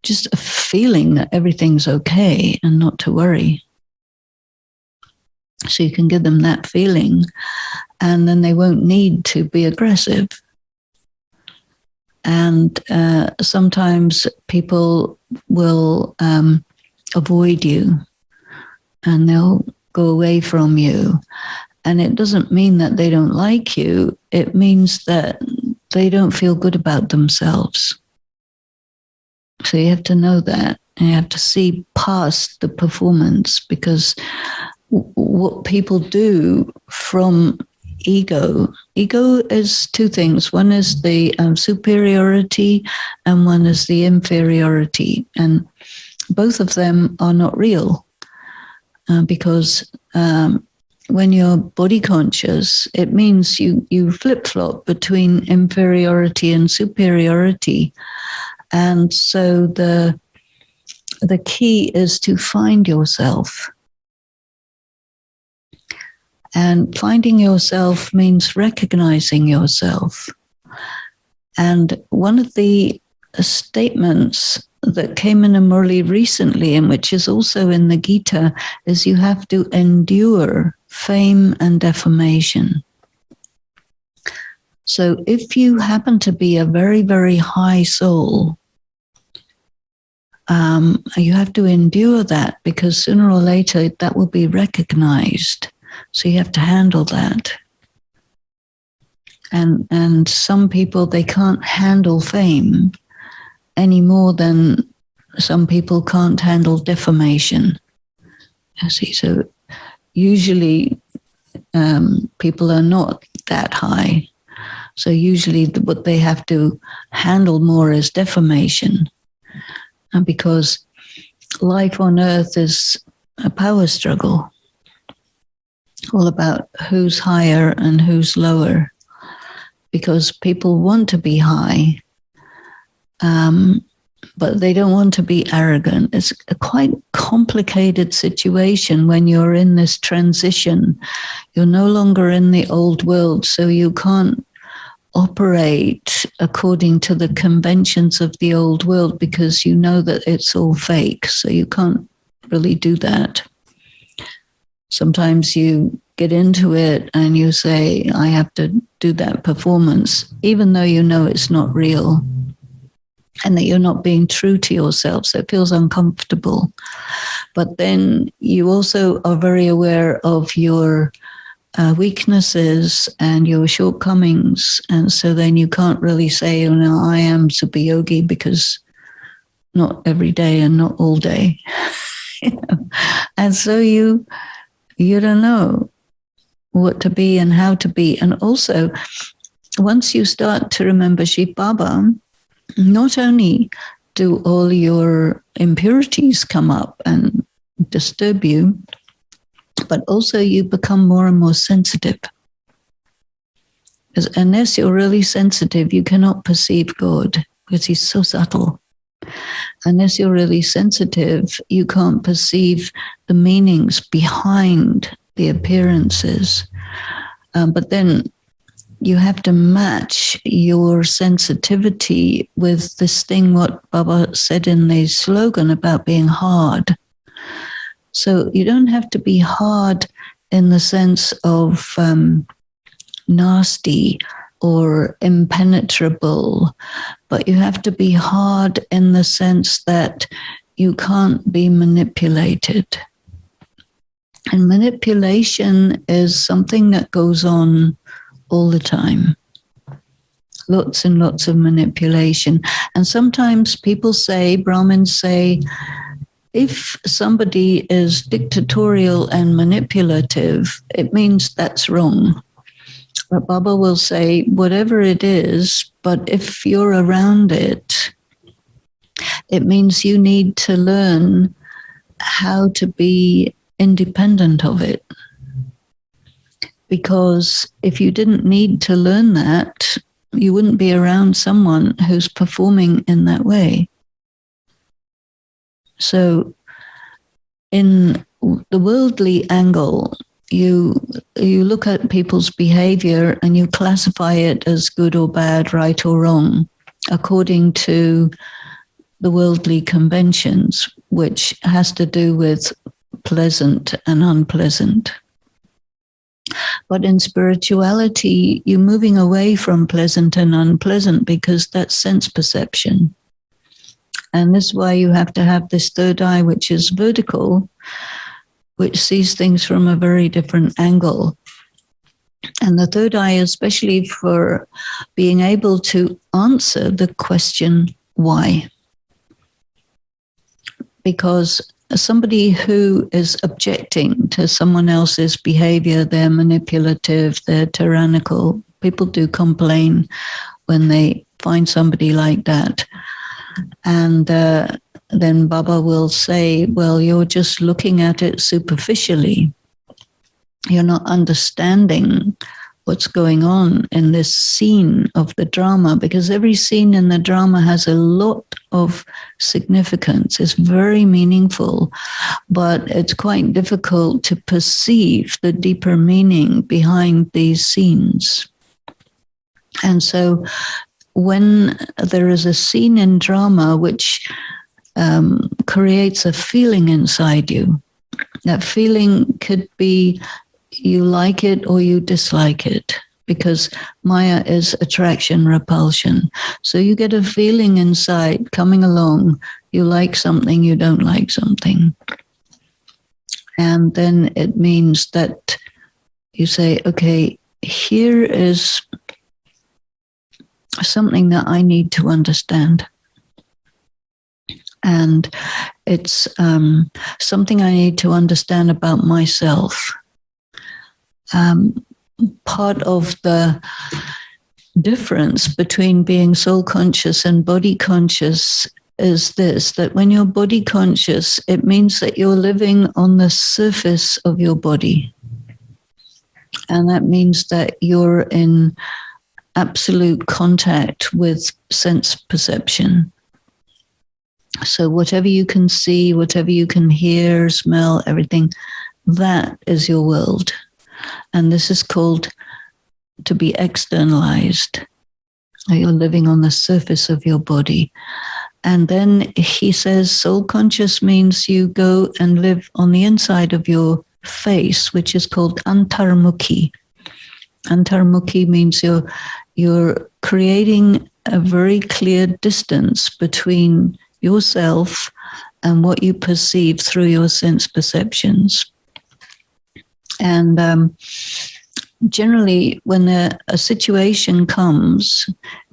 just a feeling that everything's okay and not to worry. So you can give them that feeling, and then they won't need to be aggressive. And sometimes people will avoid you, and they'll go away from you. And it doesn't mean that they don't like you. It means that they don't feel good about themselves. So you have to know that. And you have to see past the performance, because what people do from ego is two things. One is the superiority, and one is the inferiority. And both of them are not real, because when you're body conscious, it means you flip-flop between inferiority and superiority. And so the key is to find yourself. And finding yourself means recognizing yourself. And one of the statements that came in a Murli recently, and which is also in the Gita, is you have to endure fame and defamation. So if you happen to be a very, very high soul, you have to endure that, because sooner or later that will be recognized. So you have to handle that. And some people, they can't handle fame any more than some people can't handle defamation. You see, so usually people are not that high. So usually what they have to handle more is defamation. And because life on earth is a power struggle, all about who's higher and who's lower, because people want to be high, but they don't want to be arrogant. It's a quite complicated situation when you're in this transition. You're no longer in the old world, so you can't operate according to the conventions of the old world, because you know that it's all fake, so you can't really do that. Sometimes you get into it and you say, I have to do that performance, even though you know it's not real and that you're not being true to yourself. So it feels uncomfortable. But then you also are very aware of your weaknesses and your shortcomings. And so then you can't really say, oh no, I am super yogi, because not every day and not all day. And so you don't know what to be and how to be. And also, once you start to remember Shiv Baba, not only do all your impurities come up and disturb you, but also you become more and more sensitive. Because unless you're really sensitive, you cannot perceive God, because he's so subtle. Unless you're really sensitive, you can't perceive the meanings behind the appearances. But then you have to match your sensitivity with this thing, what Baba said in the slogan about being hard. So you don't have to be hard in the sense of nasty or impenetrable, but you have to be hard in the sense that you can't be manipulated. And manipulation is something that goes on all the time. Lots and lots of manipulation. And sometimes people say, Brahmins say, if somebody is dictatorial and manipulative, it means that's wrong. But Baba will say, whatever it is, but if you're around it, it means you need to learn how to be independent of it. Because if you didn't need to learn that, you wouldn't be around someone who's performing in that way. So in the worldly angle, you look at people's behavior and you classify it as good or bad, right or wrong, according to the worldly conventions, which has to do with pleasant and unpleasant. But in spirituality, you're moving away from pleasant and unpleasant because that's sense perception. And this is why you have to have this third eye, which is vertical, which sees things from a very different angle. And the third eye, especially for being able to answer the question, why? Because somebody who is objecting to someone else's behavior, they're manipulative, they're tyrannical. People do complain when they find somebody like that. And then Baba will say, well, you're just looking at it superficially. You're not understanding what's going on in this scene of the drama, because every scene in the drama has a lot of significance. It's very meaningful, but it's quite difficult to perceive the deeper meaning behind these scenes. And so when there is a scene in drama which creates a feeling inside you, that feeling could be you like it or you dislike it, because Maya is attraction, repulsion. So you get a feeling inside coming along. You like something, you don't like something. And then it means that you say, okay, here is something that I need to understand. And it's something I need to understand about myself. Part of the difference between being soul conscious and body conscious is this, that when you're body conscious, it means that you're living on the surface of your body. And that means that you're in absolute contact with sense perception. So whatever you can see, whatever you can hear, smell, everything, that is your world. And this is called to be externalized. You're living on the surface of your body. And then he says soul conscious means you go and live on the inside of your face, which is called antarmukhi. Antarmukhi means you're creating a very clear distance between yourself and what you perceive through your sense perceptions. And generally, when a situation comes,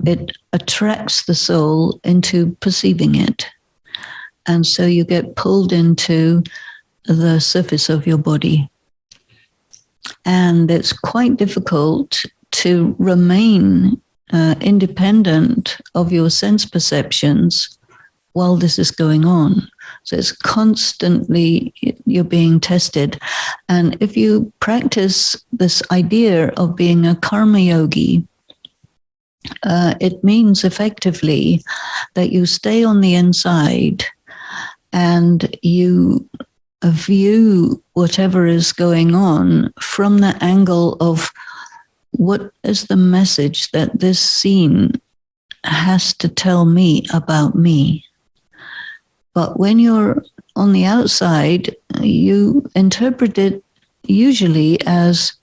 it attracts the soul into perceiving it. And so you get pulled into the surface of your body. And it's quite difficult to remain independent of your sense perceptions while this is going on. So it's constantly, you're being tested. And if you practice this idea of being a karma yogi, it means effectively that you stay on the inside and you view whatever is going on from the angle of what is the message that this scene has to tell me about me. But when you're on the outside, you interpret it usually as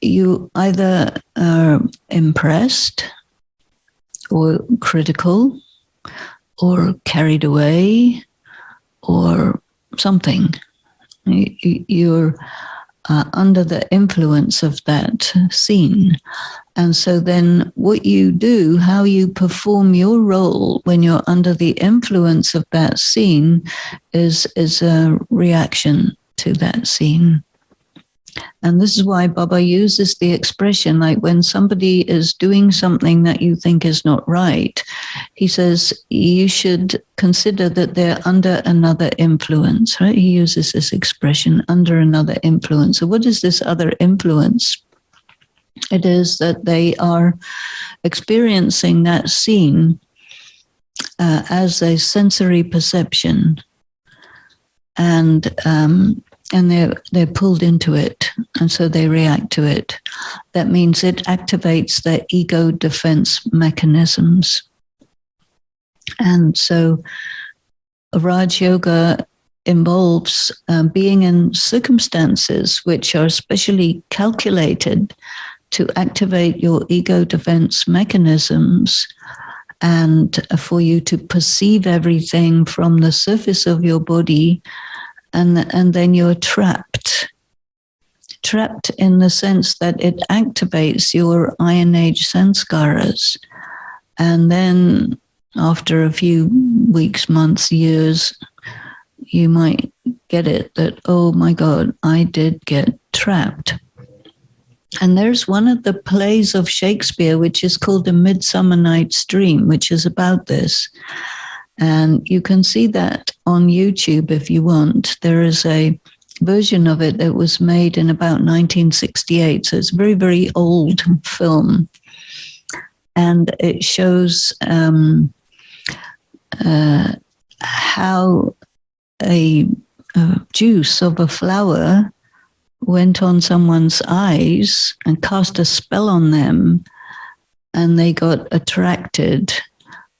you either are impressed or critical or carried away or something. You're under the influence of that scene. And so then what you do, how you perform your role when you're under the influence of that scene is a reaction to that scene. And this is why Baba uses the expression, like when somebody is doing something that you think is not right, he says you should consider that they're under another influence, right? He uses this expression, under another influence. So what is this other influence? It is that they are experiencing that scene as a sensory perception, and they're pulled into it, and so they react to it. That means it activates their ego defense mechanisms. And so Raj Yoga involves being in circumstances which are specially calculated to activate your ego defense mechanisms, and for you to perceive everything from the surface of your body, and then you're trapped in the sense that it activates your Iron Age sanskaras. And then after a few weeks, months, years, you might get it that, oh my God, I did get trapped. And there's one of the plays of Shakespeare, which is called A Midsummer Night's Dream, which is about this. And you can see that on YouTube if you want. There is a version of it that was made in about 1968. So it's a very, very old film. And it shows how a juice of a flower went on someone's eyes and cast a spell on them, and they got attracted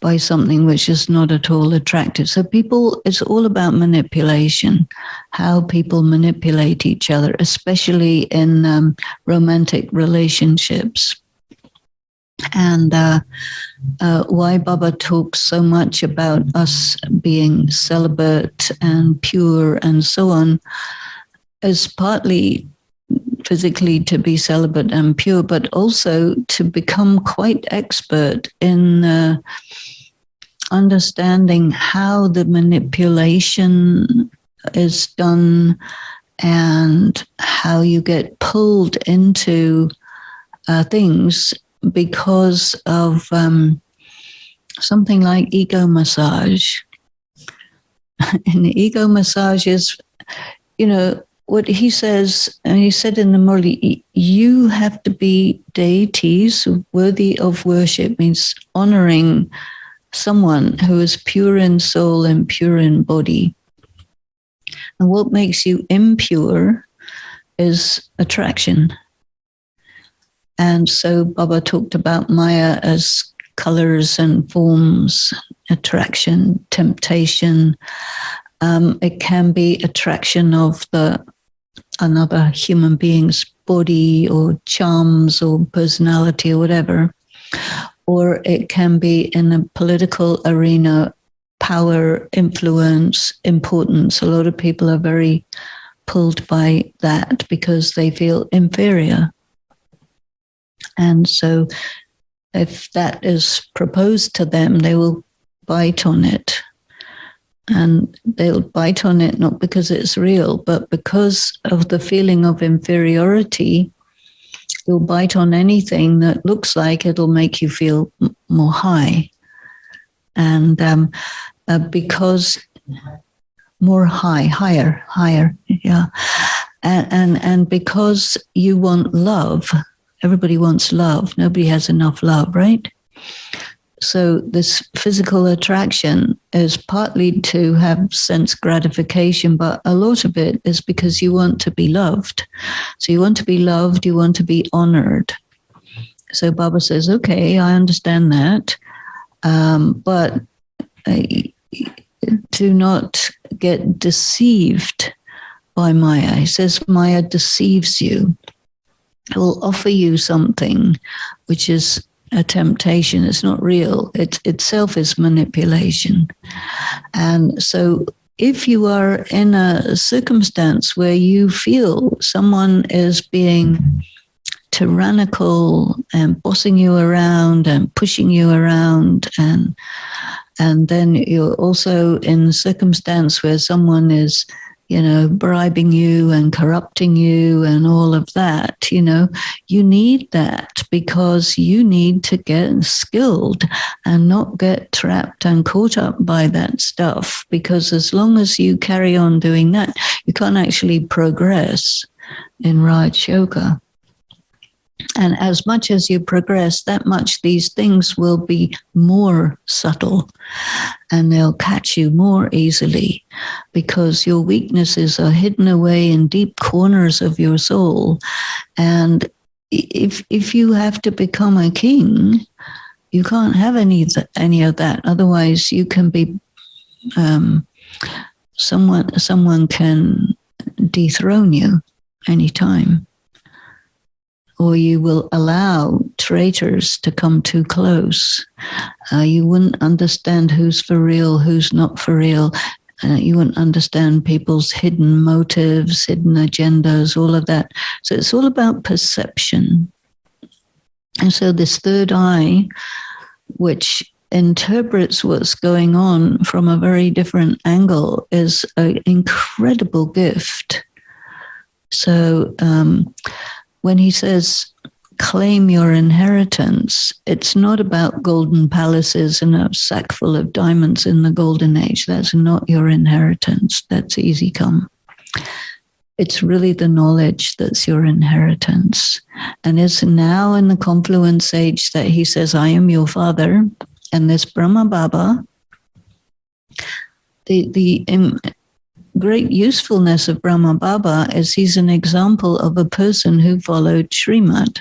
by something which is not at all attractive. So people, it's all about manipulation, how people manipulate each other, especially in romantic relationships. And why Baba talks so much about us being celibate and pure and so on is partly physically to be celibate and pure, but also to become quite expert in understanding how the manipulation is done and how you get pulled into things because of something like ego massage. And the ego massage is, what he says, and he said in the Murli, you have to be deities worthy of worship, means honoring someone who is pure in soul and pure in body. And what makes you impure is attraction. And so Baba talked about Maya as colors and forms, attraction, temptation. It can be attraction of another human being's body or charms or personality or whatever. Or it can be in a political arena, power, influence, importance. A lot of people are very pulled by that because they feel inferior. And so if that is proposed to them, they will bite on it. And they'll bite on it not because it's real, but because of the feeling of inferiority. You'll bite on anything that looks like it'll make you feel more high. And because more higher, yeah. And because you want love, everybody wants love. Nobody has enough love, right? So this physical attraction is partly to have sense gratification, but a lot of it is because you want to be loved. So you want to be loved, you want to be honored. So Baba says, okay, I understand that, but do not get deceived by Maya. He says Maya deceives you. It will offer you something which is a temptation. It's not real. It itself is manipulation. And so if you are in a circumstance where you feel someone is being tyrannical and bossing you around and pushing you around, and then you're also in a circumstance where someone is, bribing you and corrupting you and all of that, you need that, because you need to get skilled and not get trapped and caught up by that stuff. Because as long as you carry on doing that, you can't actually progress in Raj Yoga. And as much as you progress, that much these things will be more subtle and they'll catch you more easily, because your weaknesses are hidden away in deep corners of your soul. And if you have to become a king, you can't have any of that. Otherwise, you can be someone can dethrone you anytime. Or you will allow traitors to come too close. You wouldn't understand who's for real, who's not for real. You wouldn't understand people's hidden motives, hidden agendas, all of that. So it's all about perception. And so this third eye, which interprets what's going on from a very different angle, is an incredible gift. So, when he says, claim your inheritance, it's not about golden palaces and a sack full of diamonds in the golden age. That's not your inheritance. That's easy come. It's really the knowledge that's your inheritance. And it's now in the confluence age that he says, I am your father. And this Brahma Baba, the great usefulness of Brahma Baba is he's an example of a person who followed Srimad.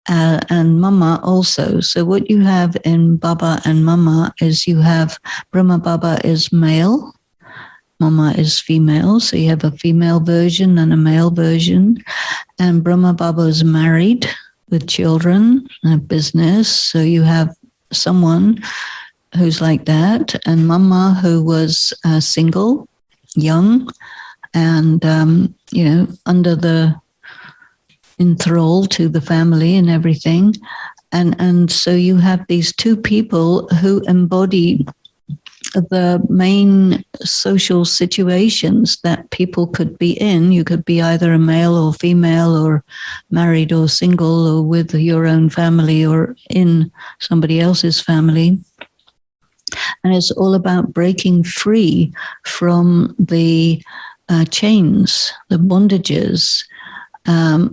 And Mama also. So what you have in Baba and Mama is you have Brahma Baba is male, Mama is female. So you have a female version and a male version. And Brahma Baba is married with children, a business. So you have someone who's like that, and Mama, who was single, young, and under the enthralled to the family and everything, and so you have these two people who embody the main social situations that people could be in. You could be either a male or female, or married or single, or with your own family, or in somebody else's family. And it's all about breaking free from the chains, the bondages,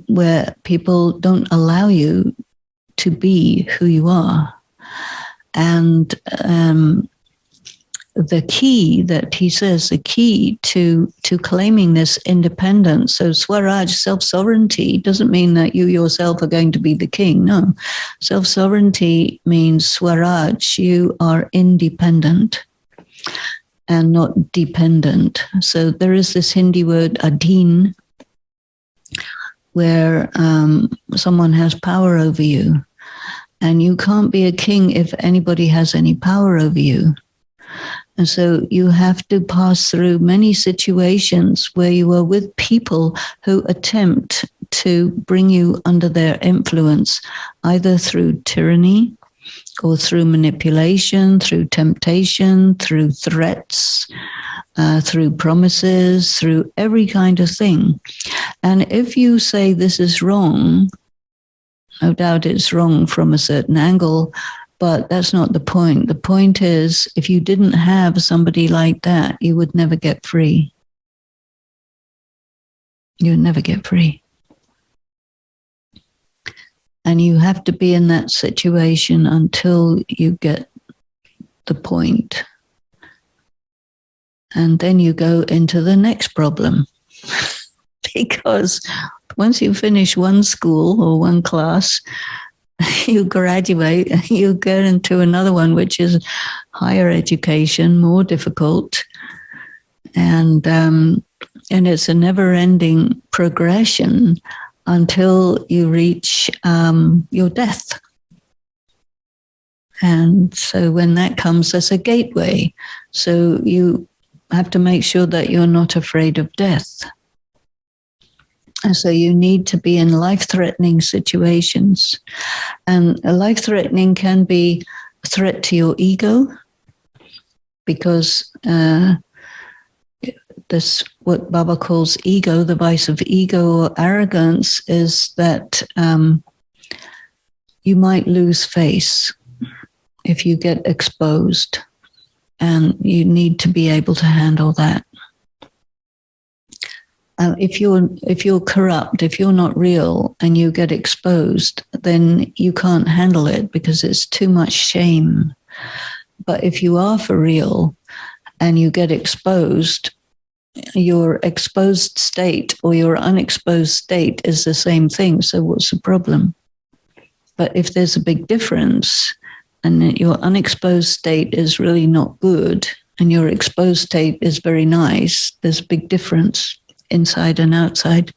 where people don't allow you to be who you are. And the key that he says, the key to claiming this independence, so Swaraj, self-sovereignty, doesn't mean that you yourself are going to be the king. No. Self-sovereignty means Swaraj, you are independent and not dependent. So there is this Hindi word, adhin, where someone has power over you. And you can't be a king if anybody has any power over you. And so you have to pass through many situations where you are with people who attempt to bring you under their influence, either through tyranny or through manipulation, through temptation, through threats, through promises, through every kind of thing. And if you say this is wrong, no doubt it's wrong from a certain angle, but that's not the point. The point is, if you didn't have somebody like that, you would never get free. You would never get free. And you have to be in that situation until you get the point. And then you go into the next problem. Because once you finish one school or one class, you graduate, you get into another one, which is higher education, more difficult. And it's a never-ending progression until you reach your death. And so when that comes as a gateway, so you have to make sure that you're not afraid of death. And so you need to be in life-threatening situations. And a life-threatening can be a threat to your ego, because this, what Baba calls ego, the vice of ego or arrogance, is that you might lose face if you get exposed, and you need to be able to handle that. If you're corrupt, if you're not real and you get exposed, then you can't handle it because it's too much shame. But if you are for real and you get exposed, your exposed state or your unexposed state is the same thing. So what's the problem? But if there's a big difference and your unexposed state is really not good and your exposed state is very nice, there's a big difference inside and outside.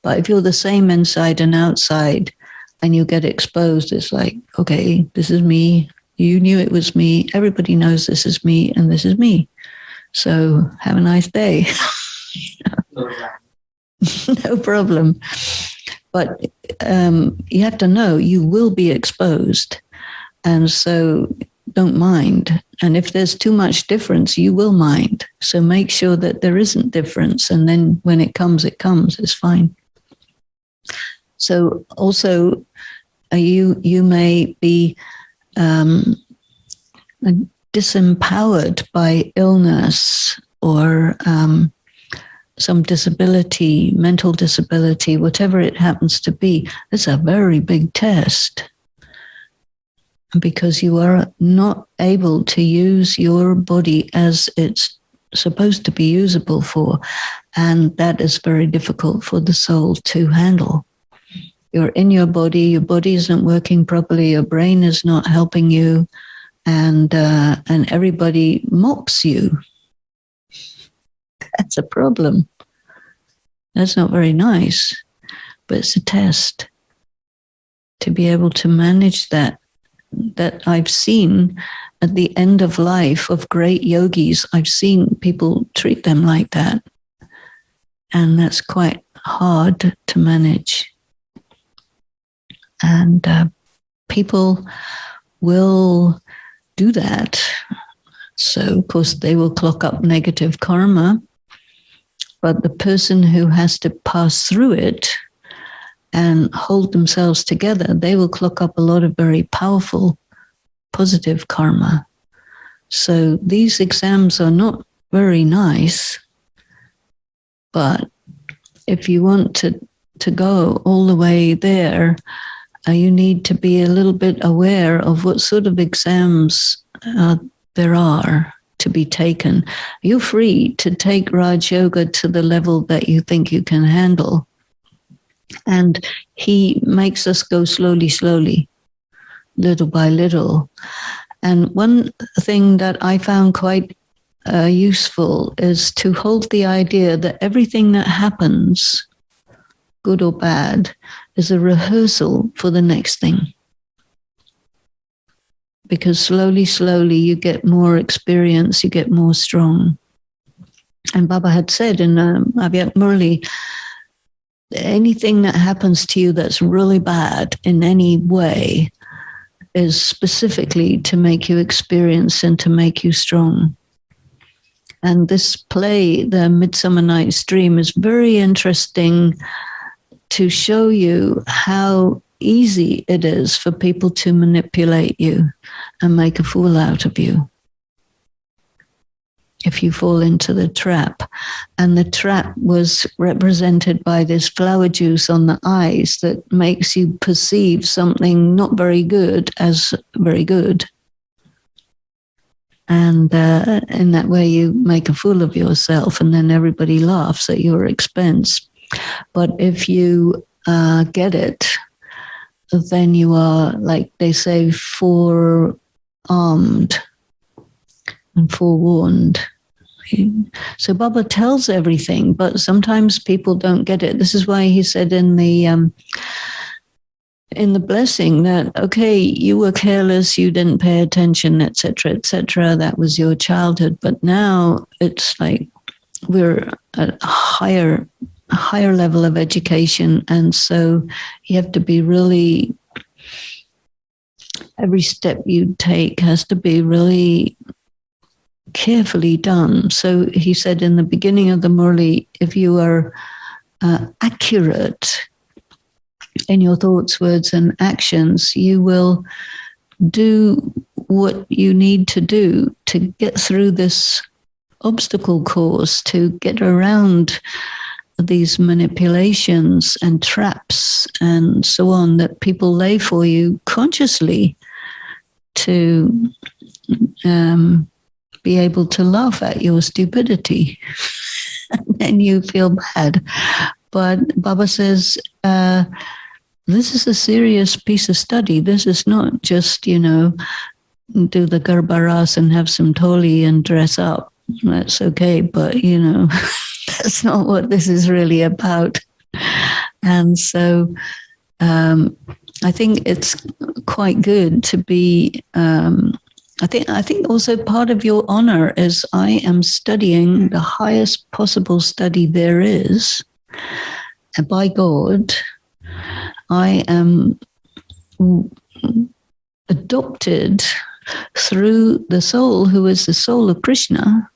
But if you're the same inside and outside and you get exposed, it's like, okay, this is me. You knew it was me. Everybody knows this is me and this is me. So have a nice day. No problem. But you have to know you will be exposed. And so don't mind. And if there's too much difference, you will mind. So make sure that there isn't difference. And then when it comes, it's fine. So also, you may be disempowered by illness or some disability, mental disability, whatever it happens to be. It's a very big test, because you are not able to use your body as it's supposed to be usable for. And that is very difficult for the soul to handle. You're in your body isn't working properly, your brain is not helping you, and everybody mocks you. That's a problem. That's not very nice, but it's a test to be able to manage that I've seen at the end of life of great yogis. I've seen people treat them like that. And that's quite hard to manage. And people will do that. So, of course, they will clock up negative karma. But the person who has to pass through it and hold themselves together, they will clock up a lot of very powerful positive karma. So these exams are not very nice, but if you want to go all the way there, you need to be a little bit aware of what sort of exams there are to be taken. You're free to take Raj Yoga to the level that you think you can handle. And he makes us go slowly, slowly, little by little. And one thing that I found quite useful is to hold the idea that everything that happens, good or bad, is a rehearsal for the next thing. Because slowly, slowly, you get more experience, you get more strong. And Baba had said in Abhyat Murli, anything that happens to you that's really bad in any way is specifically to make you experience and to make you strong. And this play, the Midsummer Night's Dream, is very interesting to show you how easy it is for people to manipulate you and make a fool out of you if you fall into the trap. And the trap was represented by this flower juice on the eyes that makes you perceive something not very good as very good. And in that way, you make a fool of yourself, and then everybody laughs at your expense. But if you get it, then you are, like they say, forearmed and forewarned. So Baba tells everything, but sometimes people don't get it. This is why he said in the in the blessing that, okay, you were careless, you didn't pay attention, etc., etc. That was your childhood. But now it's like we're at a higher level of education. And so you have to be really, every step you take has to be really carefully done. So he said in the beginning of the Murli, if you are accurate in your thoughts, words, and actions, you will do what you need to do to get through this obstacle course, to get around these manipulations and traps and so on that people lay for you consciously to be able to laugh at your stupidity. And then you feel bad. But Baba says, this is a serious piece of study. This is not just, do the garbaras and have some toli and dress up. That's okay. But, that's not what this is really about. And so I think it's quite good to be, I think also part of your honor is I am studying the highest possible study there is. And by God, I am adopted through the soul who is the soul of Krishna.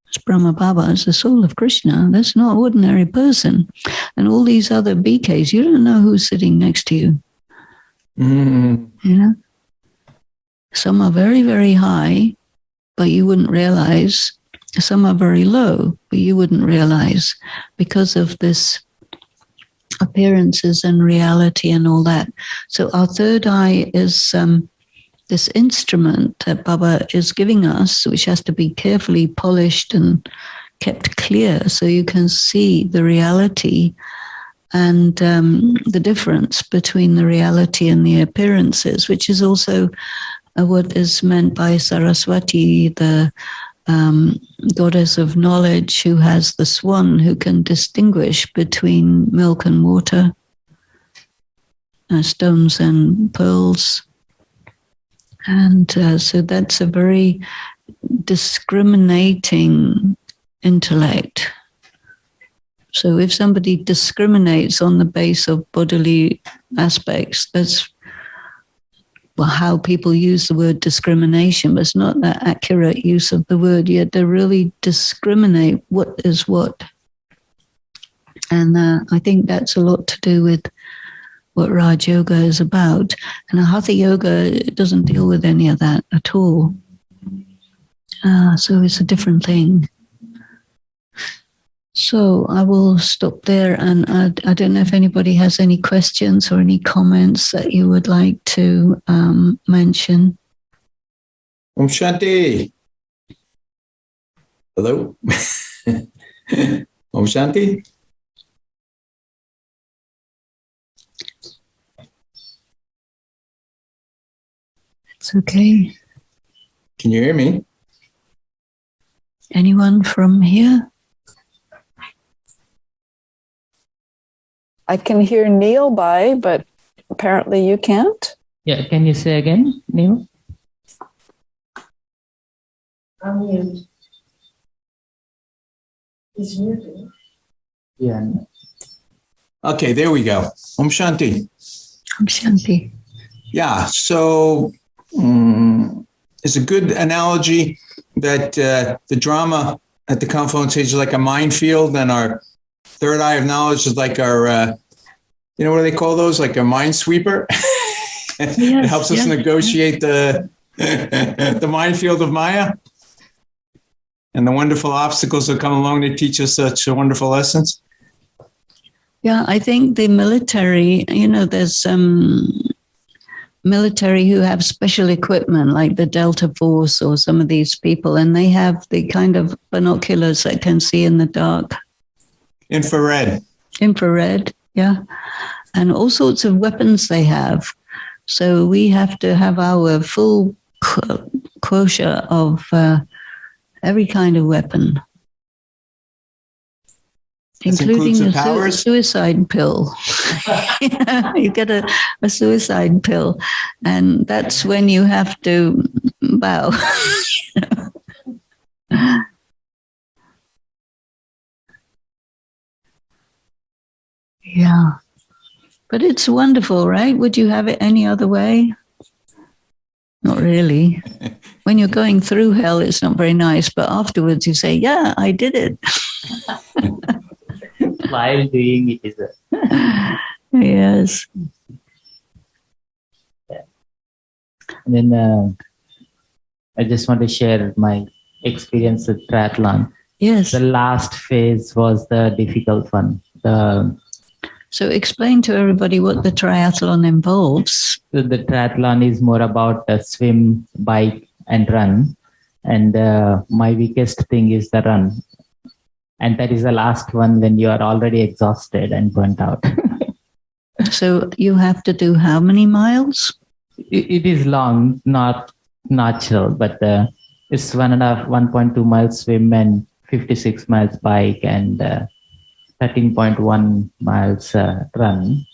It's Brahma Baba is the soul of Krishna. That's not an ordinary person. And all these other BKs, you don't know who's sitting next to you. Mm-hmm. Some are very, very high, but you wouldn't realize. Some are very low, but you wouldn't realize because of this appearances and reality and all that. So our third eye is this instrument that Baba is giving us, which has to be carefully polished and kept clear so you can see the reality and the difference between the reality and the appearances, which is also what is meant by Saraswati, the goddess of knowledge, who has the swan who can distinguish between milk and water, stones and pearls. And so that's a very discriminating intellect. So if somebody discriminates on the base of bodily aspects, that's how people use the word discrimination, but it's not that accurate use of the word. You have to really discriminate what is what. And I think that's a lot to do with what Raj Yoga is about. And Hatha Yoga doesn't deal with any of that at all. So it's a different thing. So I will stop there, and I don't know if anybody has any questions or any comments that you would like to mention. Om Shanti. Hello. Om Shanti. It's okay. Can you hear me? Anyone from here? I can hear Neil by, but apparently you can't. Yeah, can you say again, Neil? Unmute. He's muted. Yeah. Okay, there we go. Om Shanti. Om Shanti. Yeah, so it's a good analogy that the drama at the confluence stage is like a minefield, and our third eye of knowledge is like our, what do they call those? Like a minesweeper. Yes, it helps us negotiate the minefield of Maya and the wonderful obstacles that come along to teach us such wonderful lessons. Yeah, I think the military, there's some military who have special equipment like the Delta Force or some of these people, and they have the kind of binoculars that can see in the dark. Infrared, yeah. And all sorts of weapons they have. So we have to have our full quota of every kind of weapon. This including includes the a powers? suicide pill. You get a suicide pill, and that's when you have to bow. Yeah. But it's wonderful, right? Would you have it any other way? Not really. When you're going through hell, it's not very nice. But afterwards, you say, yeah, I did it. While doing it is Yes. And then I just want to share my experience with triathlon. Yes. The last phase was the difficult one. So explain to everybody what the triathlon involves. The triathlon is more about swim, bike, and run. And my weakest thing is the run. And that is the last one when you are already exhausted and burnt out. So you have to do how many miles? It is long, not natural, but it's 1.2 miles swim and 56 miles bike and 13.1 miles run.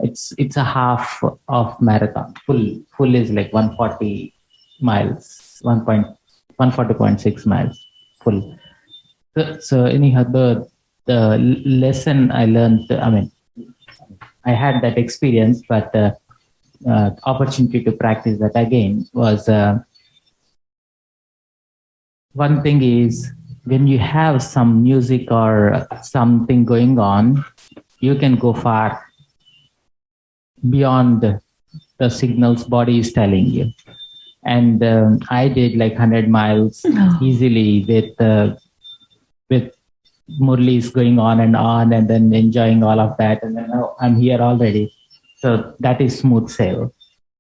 It's a half of marathon. Full is like 140 miles, 140.6 miles full. So anyhow, the lesson I learned, I mean, I had that experience, but opportunity to practice that again was one thing is when you have some music or something going on, you can go far beyond the signals body is telling you. And I did like 100 miles easily with Murli's going on and then enjoying all of that. And then I'm here already. So that is smooth sail.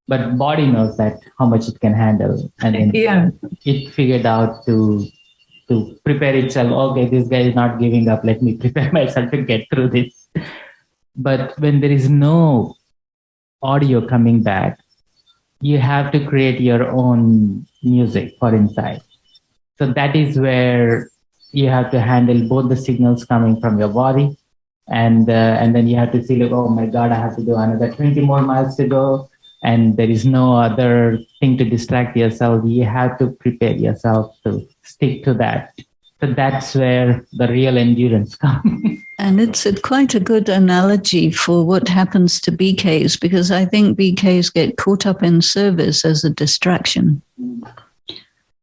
But body knows that how much it can handle. And then it figured out to prepare itself. Okay, this guy is not giving up. Let me prepare myself to get through this. But when there is no audio coming back, you have to create your own music for inside. So that is where you have to handle both the signals coming from your body, and then you have to see like, oh my God, I have to do another 20 more miles to go, and there is no other thing to distract yourself. You have to prepare yourself to stick to that. So that's where the real endurance comes. And it's quite a good analogy for what happens to BKs, because I think BKs get caught up in service as a distraction.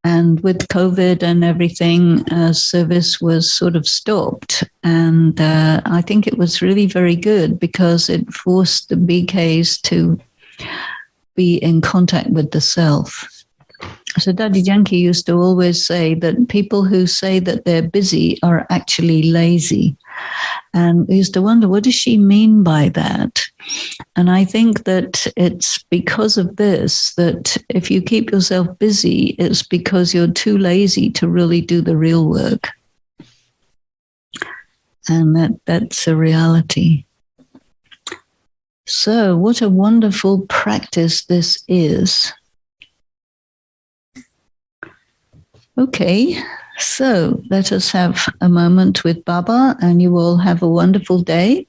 And with COVID and everything, service was sort of stopped. And I think it was really very good because it forced the BKs to be in contact with the self. So Daddy Yankee used to always say that people who say that they're busy are actually lazy. And we used to wonder, what does she mean by that? And I think that it's because of this, that if you keep yourself busy, it's because you're too lazy to really do the real work. And that's a reality. So what a wonderful practice this is. Okay, so let us have a moment with Baba, and you all have a wonderful day.